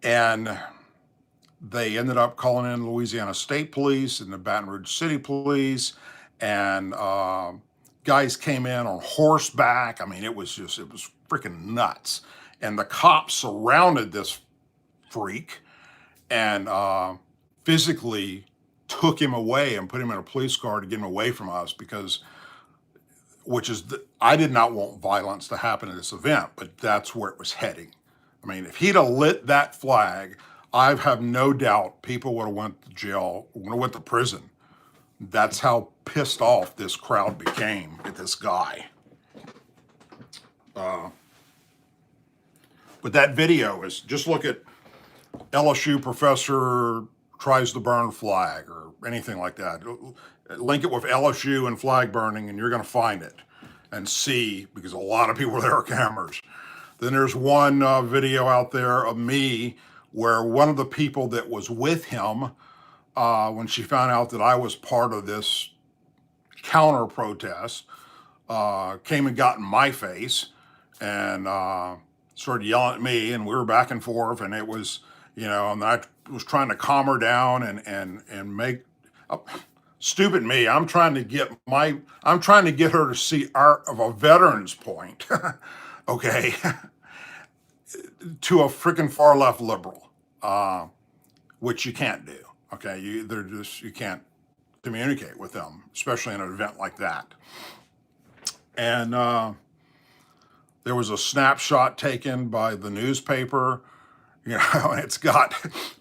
And they ended up calling in Louisiana State Police and the Baton Rouge City Police, and guys came in on horseback. I mean, it was freaking nuts. And the cops surrounded this freak and physically took him away and put him in a police car to get him away from us I did not want violence to happen at this event, but that's where it was heading. I mean, if he'd have lit that flag, I have no doubt people would have went to jail, would have went to prison. That's how pissed off this crowd became at this guy. But that video is, just look at LSU professor tries to burn flag or anything like that. Link it with LSU and flag burning, and you're going to find it and see, because a lot of people there are cameras. Then there's one video out there of me where one of the people that was with him, when she found out that I was part of this counter protest, came and got in my face and started yelling at me, and we were back and forth, and it was, and I was trying to calm her down and make stupid me. I'm trying to get her to see of a veteran's point, okay, to a freaking far left liberal, which you can't do. Okay, you can't communicate with them, especially in an event like that. And there was a snapshot taken by the newspaper, and it's got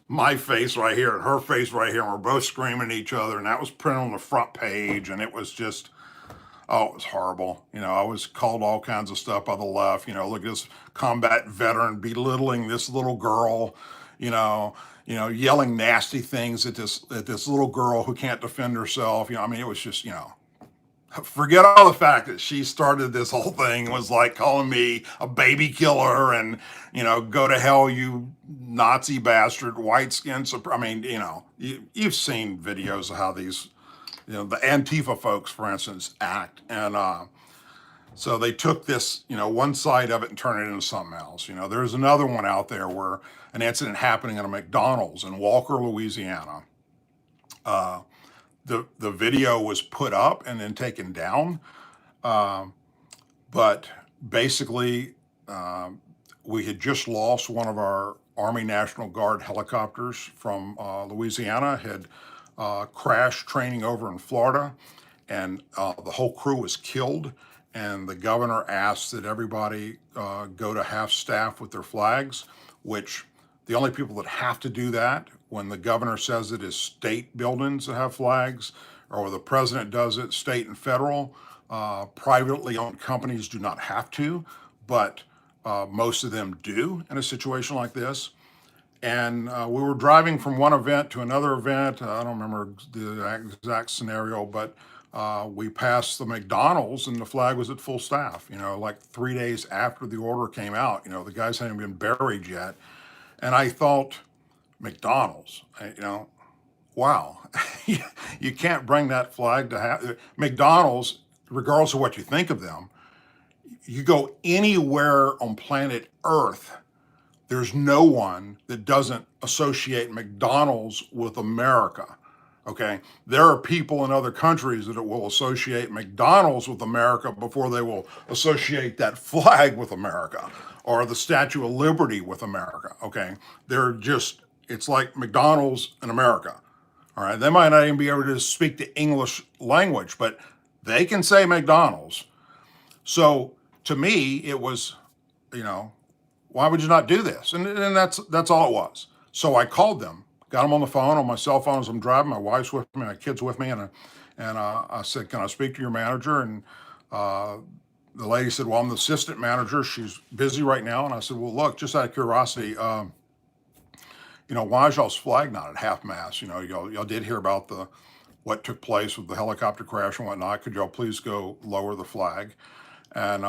my face right here and her face right here, and we're both screaming at each other, and that was printed on the front page, and it was just, it was horrible. I was called all kinds of stuff by the left. Look at this combat veteran belittling this little girl, yelling nasty things at this little girl who can't defend herself. I mean, it was just, forget all the fact that she started this whole thing, was calling me a baby killer and, go to hell, you Nazi bastard, white skin. I mean, you've seen videos of how these, the Antifa folks, for instance, act. And so they took this, one side of it and turned it into something else. There's another one out there where an incident happening at a McDonald's in Walker, Louisiana. The video was put up and then taken down. But basically, we had just lost one of our Army National Guard helicopters from Louisiana had crashed training over in Florida, and the whole crew was killed. And the governor asked that everybody go to half staff with their flags, which the only people that have to do that when the governor says it is state buildings that have flags, or the president does it, state and federal. Privately owned companies do not have to, but most of them do in a situation like this. And we were driving from one event to another event. I don't remember the exact scenario, but we passed the McDonald's and the flag was at full staff, like 3 days after the order came out. The guys hadn't been buried yet. And I thought, McDonald's, wow, you can't bring that flag to have McDonald's, regardless of what you think of them. You go anywhere on planet Earth, there's no one that doesn't associate McDonald's with America. Okay. There are people in other countries that will associate McDonald's with America before they will associate that flag with America or the Statue of Liberty with America. Okay. It's like McDonald's in America. All right. They might not even be able to speak the English language, but they can say McDonald's. So to me, it was, why would you not do this? And that's all it was. So I called them, got them on the phone, on my cell phone as I'm driving. My wife's with me, my kid's with me, and I said, "Can I speak to your manager?" And the lady said, "Well, I'm the assistant manager. She's busy right now." And I said, "Well, look, just out of curiosity, why is y'all's flag not at half mast? Y'all did hear about what took place with the helicopter crash and whatnot. Could y'all please go lower the flag?" And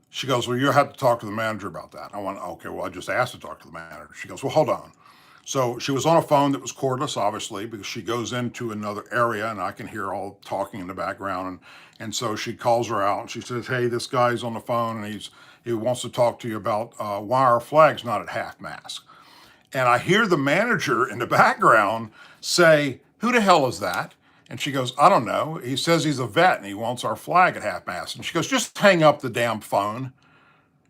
she goes, "Well, you have to talk to the manager about that." I went, "Okay, well, I just asked to talk to the manager." She goes, "Well, hold on." So she was on a phone that was cordless, obviously, because she goes into another area and I can hear all talking in the background. And so she calls her out and she says, "Hey, this guy's on the phone and he wants to talk to you about why our flag's not at half mast." And I hear the manager in the background say, "Who the hell is that?" And she goes, "I don't know. He says he's a vet and he wants our flag at half mast." And she goes, "Just hang up the damn phone."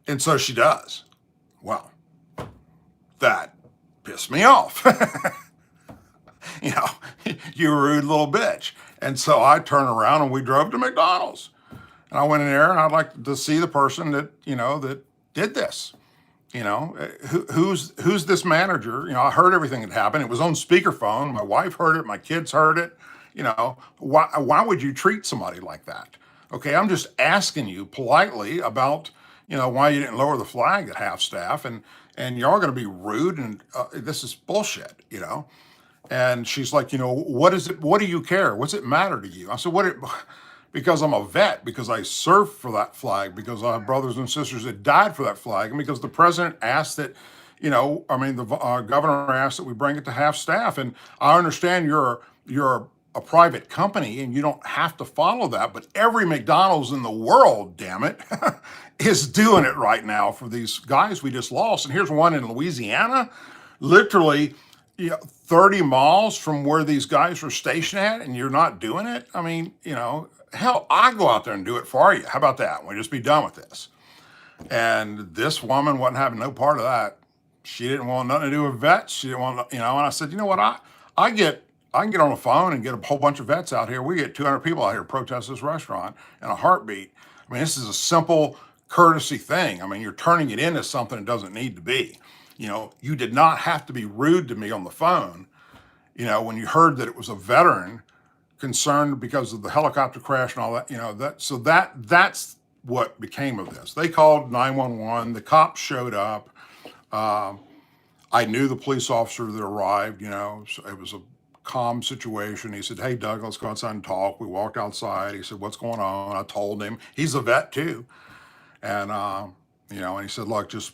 And so she does. Well, that pissed me off. you know, you rude little bitch. And so I turned around and we drove to McDonald's. And I went in there and I'd like to see the person that did this. Who's this manager? I heard everything that happened. It was on speakerphone. My wife heard it. My kids heard it. Why would you treat somebody like that? Okay, I'm just asking you politely about, why you didn't lower the flag at half staff, and y'all are going to be rude, and this is bullshit. And she's like, what is it? What do you care? What's it matter to you? I said, because I'm a vet, because I served for that flag, because I have brothers and sisters that died for that flag, and because the president asked that, the governor asked that we bring it to half staff. And I understand you're a private company and you don't have to follow that, but every McDonald's in the world, damn it, is doing it right now for these guys we just lost. And here's one in Louisiana, literally 30 miles from where these guys were stationed at, and you're not doing it. Hell, I go out there and do it for you. How about that? We'll just be done with this. And this woman wasn't having no part of that. She didn't want nothing to do with vets. She didn't want, and I said, you know what? I can get on the phone and get a whole bunch of vets out here. We get 200 people out here to protest this restaurant in a heartbeat. This is a simple courtesy thing. You're turning it into something it doesn't need to be. You did not have to be rude to me on the phone. When you heard that it was a veteran concerned because of the helicopter crash and all that, that's what became of this. They called 911. The cops showed up. I knew the police officer that arrived. So it was a calm situation. He said, "Hey, Doug, let's go outside and talk." We walked outside. He said, "What's going on?" I told him. He's a vet too. And, and he said, "Look, just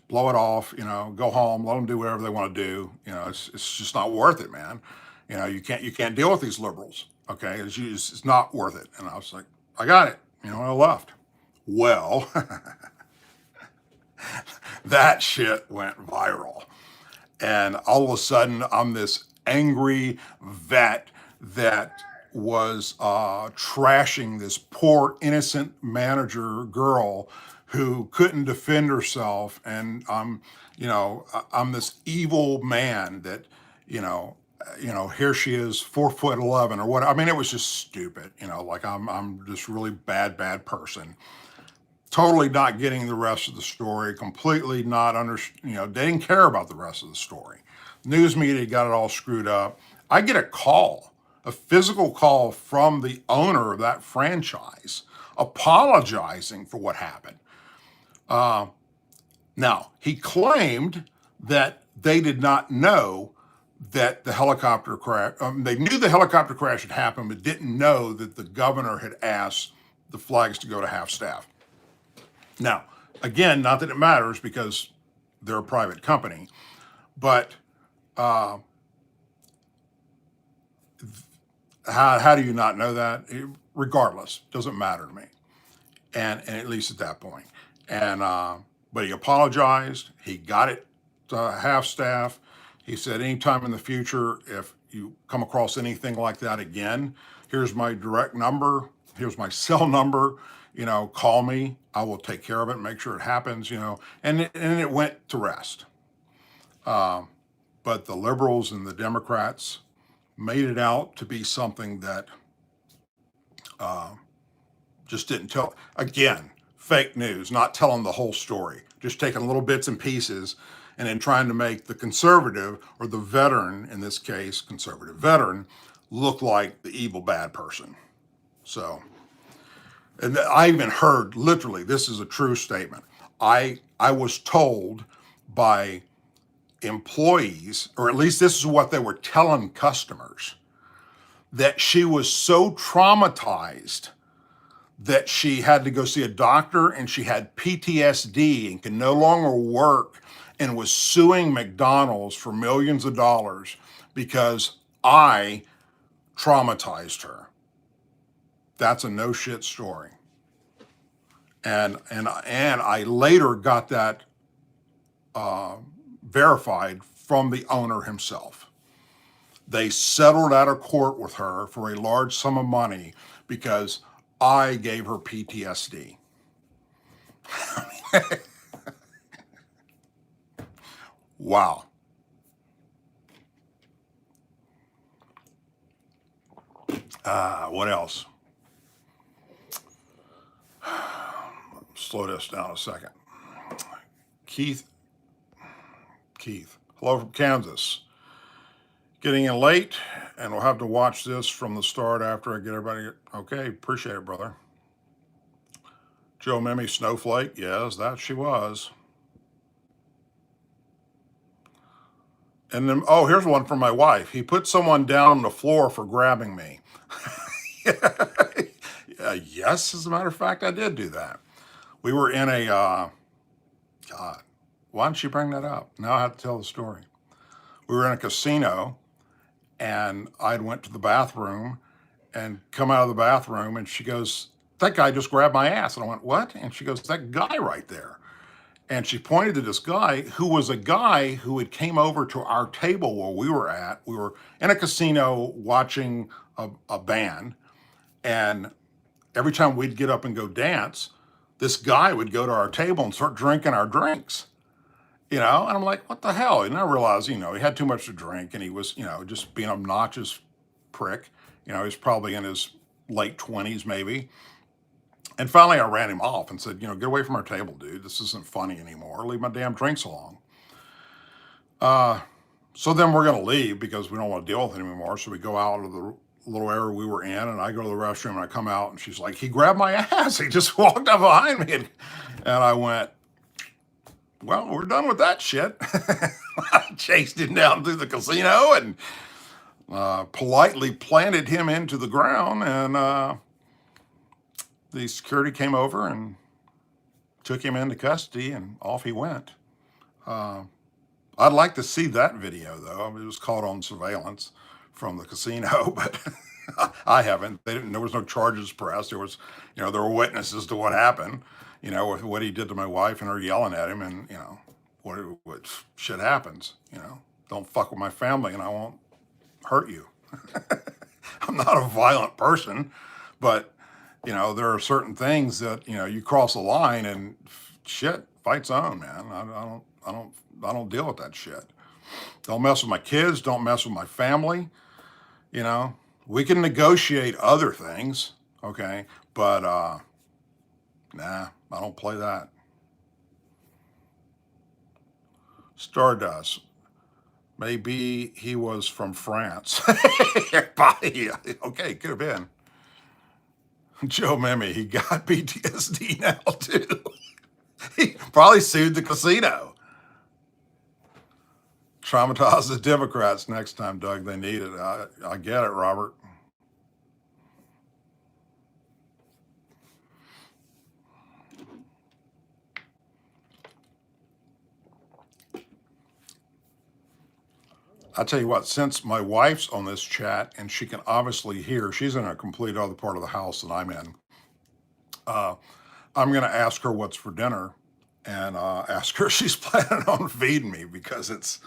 blow it off, go home, let them do whatever they want to do. It's just not worth it, man. You can't deal with these liberals. Okay. It's not worth it." And I was like, "I got it." I left. Well, that shit went viral. And all of a sudden I'm this angry vet that was trashing this poor innocent manager girl who couldn't defend herself, and I'm this evil man that, here she is, 4'11" or what. I mean, it was just stupid, like I'm just really bad person. Totally not getting the rest of the story, completely not they didn't care about the rest of the story. News media got it all screwed up. I get a call, a physical call from the owner of that franchise apologizing for what happened. Now, he claimed that they did not know that the helicopter crash, they knew the helicopter crash had happened, but didn't know that the governor had asked the flags to go to half staff. Now, again, not that it matters because they're a private company, but how do you not know that? Regardless, doesn't matter to me. And at least at that point. And but he apologized. He got it to half staff. He said, anytime in the future, if you come across anything like that again, here's my direct number. Here's my cell number. Call me. I will take care of it and make sure it happens. And it went to rest. But the liberals and the Democrats made it out to be something that just didn't tell. Again, fake news, not telling the whole story, just taking little bits and pieces and then trying to make the conservative, or the veteran, in this case, conservative veteran, look like the evil bad person. So, and I even heard, literally, this is a true statement. I was told by employees, or at least this is what they were telling customers, that she was so traumatized that she had to go see a doctor, and she had PTSD and can no longer work, and was suing McDonald's for millions of dollars because I traumatized her. That's a no shit story. And I later got that verified from the owner himself. They settled out of court with her for a large sum of money because I gave her PTSD. Wow. What else? Slow this down a second. Keith, hello from Kansas. Getting in late, and we'll have to watch this from the start after I get everybody. Okay, appreciate it, brother. Joe Mimi Snowflake, yes, that she was. And then, oh, here's one from my wife. He put someone down on the floor for grabbing me. Yes, as a matter of fact, I did do that. We were in a, God, why don't you bring that up? Now I have to tell the story. We were in a casino, and I went to the bathroom and come out of the bathroom, and she goes, that guy just grabbed my ass. And I went, what? And she goes, that guy right there. And she pointed to this guy who was a guy who had came over to our table where we were at. We were in a casino watching a band. And every time we'd get up and go dance, this guy would go to our table and start drinking our drinks. And I'm like, what the hell? And I realized, he had too much to drink, and he was, just being an obnoxious prick. He's probably in his late 20s maybe. And finally, I ran him off and said, get away from our table, dude. This isn't funny anymore. Leave my damn drinks alone. So then we're going to leave because we don't want to deal with it anymore. So we go out of the little area we were in, and I go to the restroom, and I come out, and she's like, he grabbed my ass. He just walked up behind me. And I went, well, we're done with that shit. I chased him down through the casino and politely planted him into the ground, and the security came over and took him into custody, and off he went. I'd like to see that video, though. It was caught on surveillance from the casino, but I haven't. There was no charges pressed. There was, there were witnesses to what happened, with what he did to my wife and her yelling at him, and, what shit happens, don't fuck with my family and I won't hurt you. I'm not a violent person, but there are certain things that, you cross a line and shit, fight's on, man. I don't deal with that shit. Don't mess with my kids. Don't mess with my family. You know, we can negotiate other things, okay? But nah, I don't play that. Stardust. Maybe he was from France. Body. Okay, could have been. Joe Mimi, he got PTSD now too. He probably sued the casino. Traumatize the Democrats next time, Doug. They need it. I get it, Robert. I tell you what, since my wife's on this chat and she can obviously hear, she's in a complete other part of the house than I'm in. I'm going to ask her what's for dinner and ask her if she's planning on feeding me because it's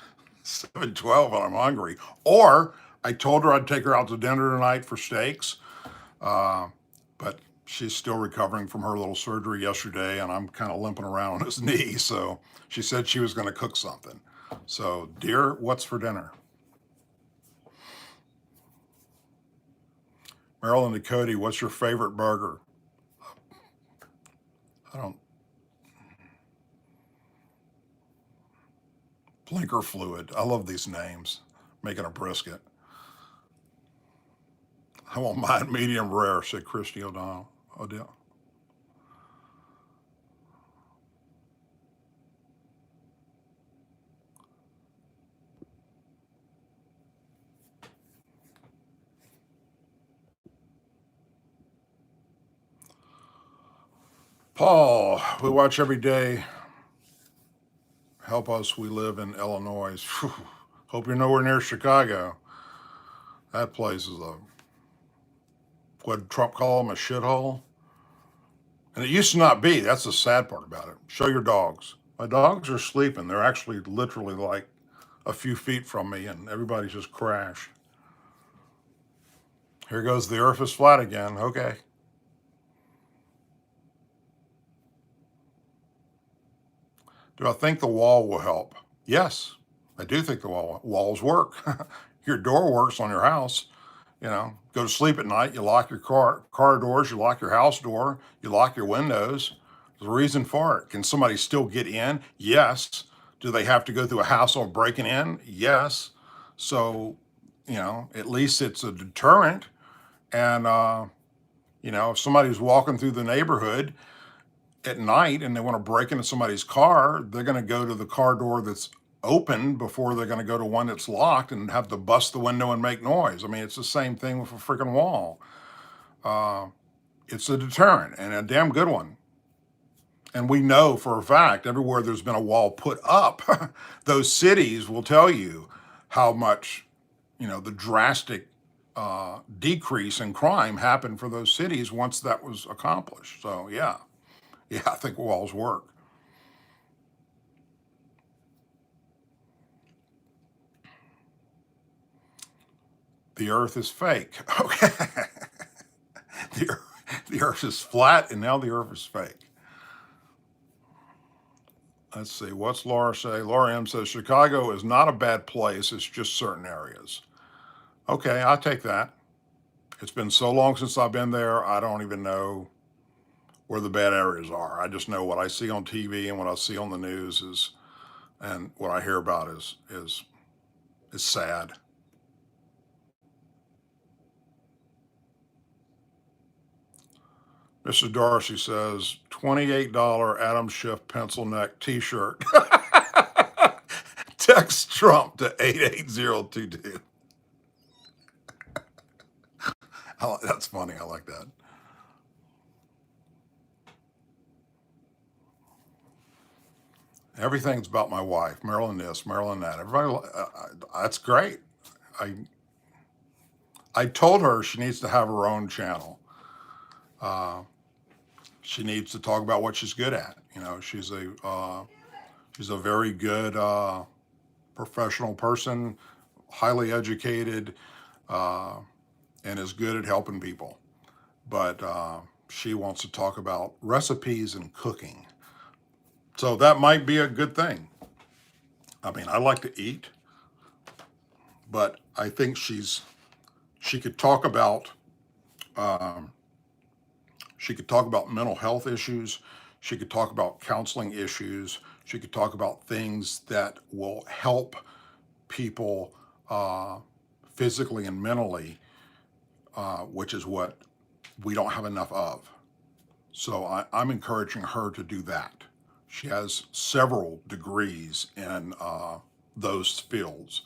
7:12 and I'm hungry. Or I told her I'd take her out to dinner tonight for steaks, but she's still recovering from her little surgery yesterday, and I'm kind of limping around on his knee. So she said she was going to cook something. So, dear, what's for dinner? Marilyn and Cody, what's your favorite burger? I don't. Blinker fluid. I love these names. Making a brisket. I want mine medium rare, said Christy O'Donnell. Odell. Paul, we watch every day. Help us, we live in Illinois. Whew. Hope you're nowhere near Chicago. That place is what did Trump call them, a shithole? And it used to not be. That's the sad part about it. Show your dogs. My dogs are sleeping. They're actually literally like a few feet from me, and everybody's just crashed. Here goes the earth is flat again. Okay. Do I think the wall will help? Yes, I do think the walls work. Your door works on your house. Go to sleep at night, you lock your car doors, you lock your house door, you lock your windows. There's a reason for it. Can somebody still get in? Yes. Do they have to go through a hassle of breaking in? Yes. So, at least it's a deterrent. And, if somebody's walking through the neighborhood at night and they want to break into somebody's car, they're going to go to the car door that's open before they're going to go to one that's locked and have to bust the window and make noise. I mean, it's the same thing with a freaking wall. It's a deterrent and a damn good one. And we know for a fact everywhere there's been a wall put up, those cities will tell you how much, the drastic decrease in crime happened for those cities once that was accomplished. So, yeah, I think walls work. The earth is fake. Okay. the earth is flat and now the earth is fake. Let's see, what's Laura say? Laura M says Chicago is not a bad place, it's just certain areas. Okay, I'll take that. It's been so long since I've been there, I don't even know where the bad areas are. I just know what I see on TV and what I see on the news and what I hear about is sad. Mr. Darcy says $28 Adam Schiff pencil neck T-shirt. Text Trump to 88022. That's funny. I like that. Everything's about my wife, Marilyn this, Marilyn that. Everybody, that's great. I I told her she needs to have her own channel. She needs to talk about what she's good at. She's a very good professional person, highly educated, and is good at helping people. But she wants to talk about recipes and cooking. So that might be a good thing. I mean, I like to eat, but I think she could talk about um, she could talk about mental health issues. She could talk about counseling issues. She could talk about things that will help people physically and mentally, which is what we don't have enough of. So I'm encouraging her to do that. She has several degrees in those fields,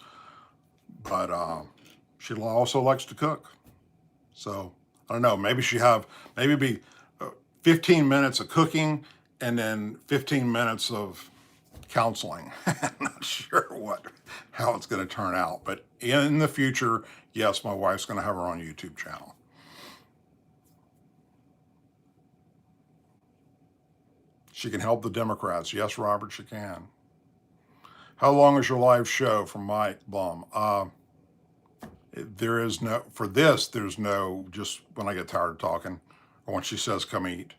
but she also likes to cook. So I don't know. Maybe be 15 minutes of cooking and then 15 minutes of counseling. I'm not sure how it's going to turn out, but in the future, yes, my wife's going to have her own YouTube channel. She can help the Democrats. Yes, Robert, she can. How long is your live show? From Mike Blum. There is no, for this, there's no, just when I get tired of talking or when she says, come eat.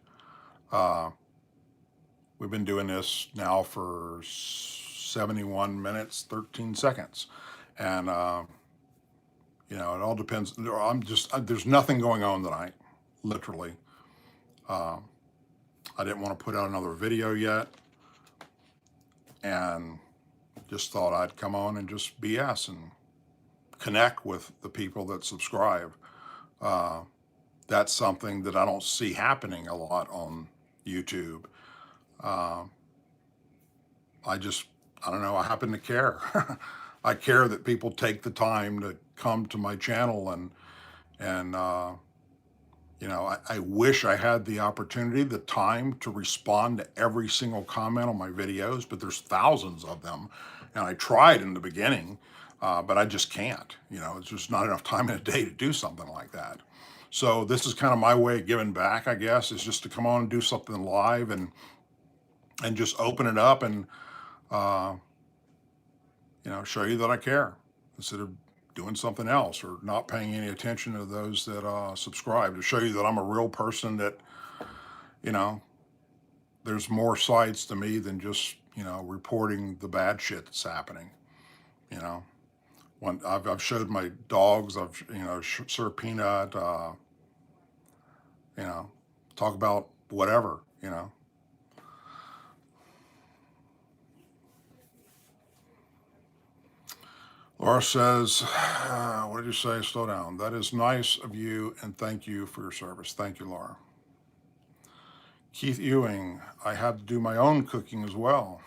We've been doing this now for 71 minutes, 13 seconds. And, it all depends. There's nothing going on tonight, literally. I didn't want to put out another video yet. And just thought I'd come on and just BS and connect with the people that subscribe. That's something that I don't see happening a lot on YouTube. I don't know, I happen to care. I care that people take the time to come to my channel and I wish I had the opportunity, the time to respond to every single comment on my videos, but there's thousands of them. And I tried in the beginning, but I just can't. It's just not enough time in a day to do something like that. So this is kind of my way of giving back, I guess, is just to come on and do something live and just open it up and, show you that I care instead of doing something else or not paying any attention to those that subscribe, to show you that I'm a real person, that, there's more sides to me than just, reporting the bad shit that's happening. When I've showed my dogs, I've, Sir Peanut, talk about whatever, Laura says, what did you say? Slow down. That is nice of you, and thank you for your service. Thank you, Laura. Keith Ewing, I had to do my own cooking as well.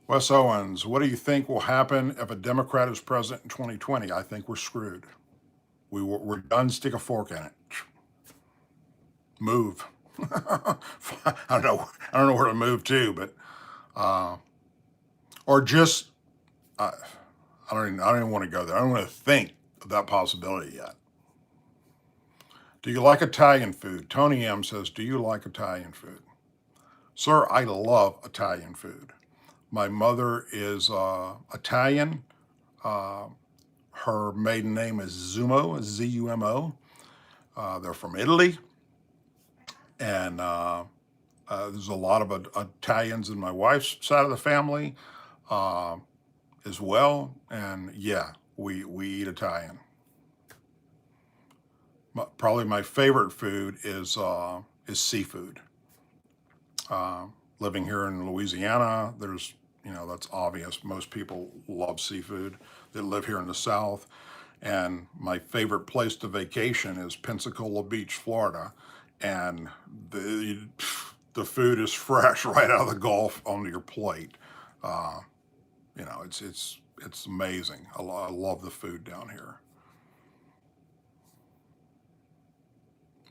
Wes Owens, what do you think will happen if a Democrat is president in 2020? I think we're screwed. We're done. Stick a fork in it. Move. I don't know where to move to, but or just I don't even want to go there. I don't want to think of that possibility yet. Do you like Italian food? Tony M says, do you like Italian food? Sir, I love Italian food. My mother is Italian. Her maiden name is Zumo, Z-U-M-O. They're from Italy. And there's a lot of Italians in my wife's side of the family as well. And yeah, we eat Italian. Probably my favorite food is seafood. Living here in Louisiana, there's, that's obvious. Most people love seafood that live here in the South. And my favorite place to vacation is Pensacola Beach, Florida. And the food is fresh right out of the Gulf onto your plate. It's amazing. I love the food down here.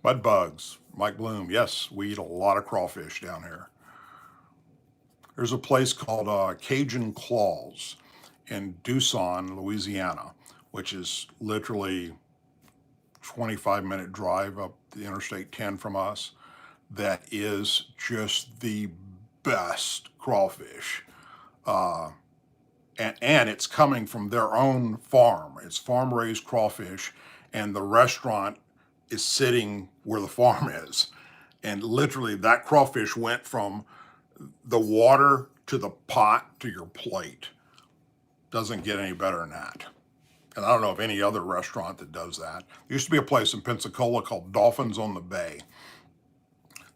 Mud bugs, Mike Bloom. Yes, we eat a lot of crawfish down here. There's a place called Cajun Claws in Tucson, Louisiana, which is literally 25-minute drive up the Interstate 10 from us. That is just the best crawfish. And it's coming from their own farm. It's farm-raised crawfish, and the restaurant is sitting where the farm is. And literally that crawfish went from the water to the pot to your plate. Doesn't get any better than that. And I don't know of any other restaurant that does that. There used to be a place in Pensacola called Dolphins on the Bay.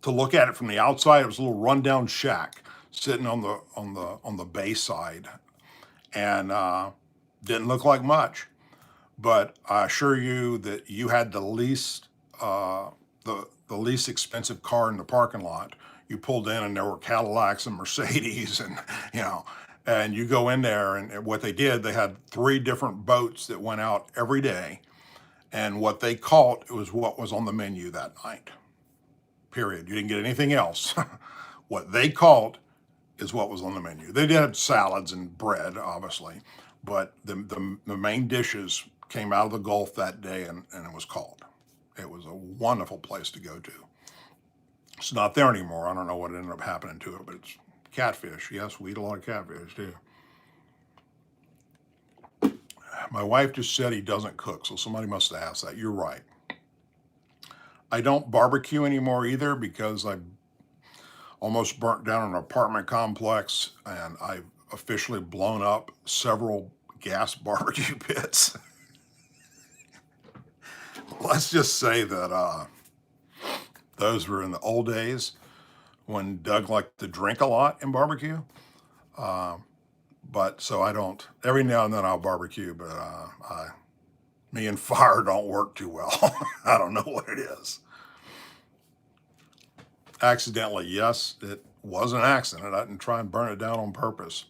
To look at it from the outside, it was a little rundown shack sitting on the bay side, and didn't look like much. But I assure you that you had the least the least expensive car in the parking lot. You pulled in and there were Cadillacs and Mercedes, and you know, and you go in there, and what they did, they had 3 different boats that went out every day, and what they caught was what was on the menu that night. Period. You didn't get anything else. What they caught is what was on the menu. They did have salads and bread, obviously, but the main dishes came out of the Gulf that day, and it was called. It was a wonderful place to go to. It's not there anymore. I don't know what ended up happening to it, but it's catfish. Yes, we eat a lot of catfish too. My wife just said he doesn't cook, so somebody must have asked that. You're right. I don't barbecue anymore either because I almost burnt down an apartment complex, and I've officially blown up several gas barbecue pits. Let's just say that those were in the old days when Doug liked to drink a lot in barbecue. But so I don't, every now and then I'll barbecue, but me and fire don't work too well. I don't know what it is. Accidentally, yes, it was an accident. I didn't try and burn it down on purpose.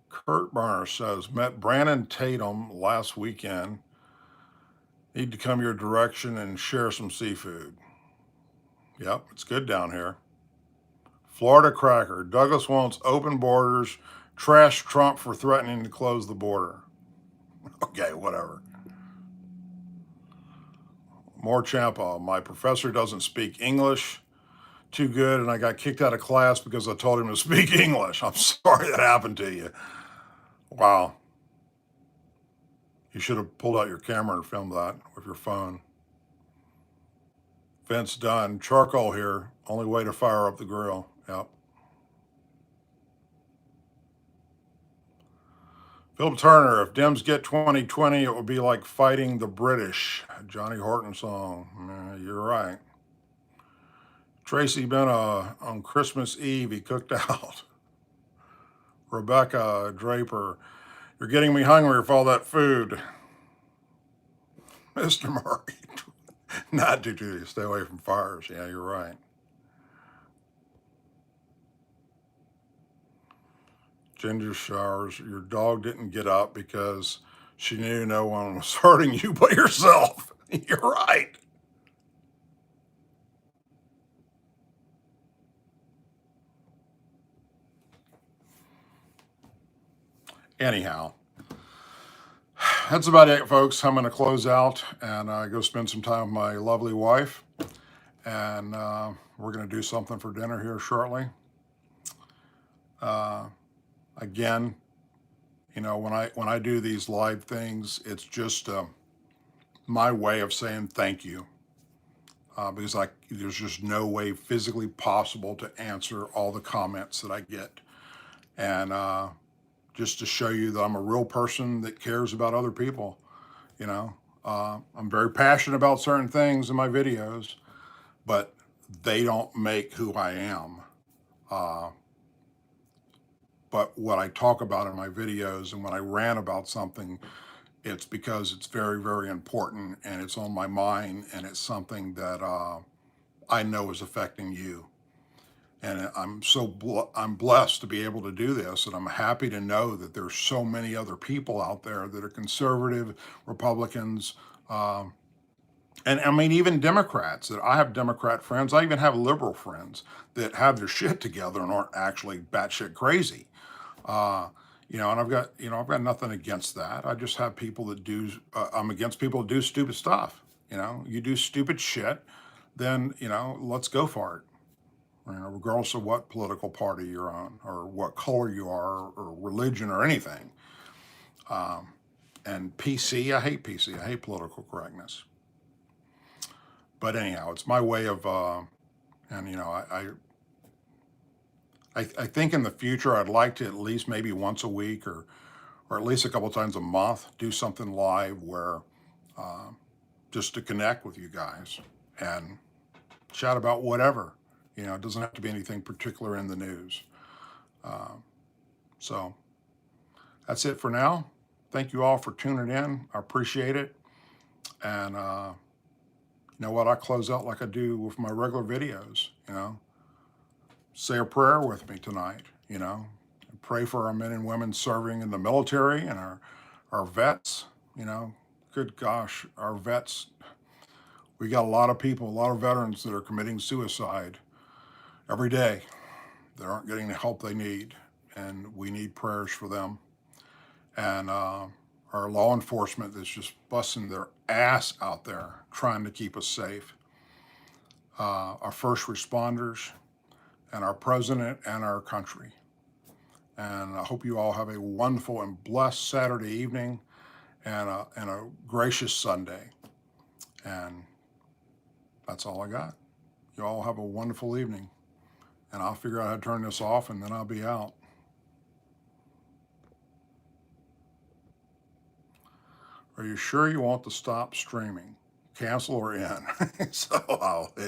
Kurt Burner says, met Brandon Tatum last weekend. Need to come your direction and share some seafood. Yep, it's good down here. Florida Cracker. Douglas wants open borders. Trash Trump for threatening to close the border. Okay, whatever. More Champa. My professor doesn't speak English too good, and I got kicked out of class because I told him to speak English. I'm sorry that happened to you. Wow. You should have pulled out your camera and filmed that with your phone. Vent's done. Charcoal here. Only way to fire up the grill. Yep. Phil Turner, if Dems get 2020, it would be like fighting the British. Johnny Horton song. You're right. Tracy Benna, on Christmas Eve, he cooked out. Rebecca Draper, you're getting me hungry with all that food. Mr. Murray, not to stay away from fires. Yeah, you're right. Ginger showers, your dog didn't get up because she knew no one was hurting you but yourself. You're right. Anyhow, that's about it, folks. I'm going to close out and go spend some time with my lovely wife. And we're going to do something for dinner here shortly. Again, you know, when I do these live things, it's just my way of saying thank you. Because there's just no way physically possible to answer all the comments that I get. And just to show you that I'm a real person that cares about other people. You know, I'm very passionate about certain things in my videos, but they don't make who I am. But what I talk about in my videos and when I rant about something, it's because it's very, very important and it's on my mind and it's something that I know is affecting you. And I'm blessed to be able to do this, and I'm happy to know that there's so many other people out there that are conservative, Republicans, and I mean even Democrats. That I have Democrat friends. I even have liberal friends that have their shit together and aren't actually batshit crazy. You know, and I've got nothing against that. I just have people that do. I'm against people that do stupid stuff. You know, you do stupid shit, then let's go for it. regardless of what political party you're on or what color you are or religion or anything. And PC, I hate PC, I hate political correctness. But anyhow, it's my way of, and I think in the future I'd like to at least maybe once a week or at least a couple times a month do something live where just to connect with you guys and chat about whatever. It doesn't have to be anything particular in the news. So that's it for now. Thank you all for tuning in. I appreciate it. And you know what? I close out like I do with my regular videos. Say a prayer with me tonight. Pray for our men and women serving in the military and our vets. Good gosh, our vets. We got a lot of people, a lot of veterans that are committing suicide every day that aren't getting the help they need, and we need prayers for them. And our law enforcement that's just busting their ass out there trying to keep us safe. Our first responders, and our president and our country. And I hope you all have a wonderful and blessed Saturday evening and a gracious Sunday. And that's all I got. You all have a wonderful evening. And I'll figure out how to turn this off and then I'll be out. Are you sure you want to stop streaming? Cancel or end? So I'll hit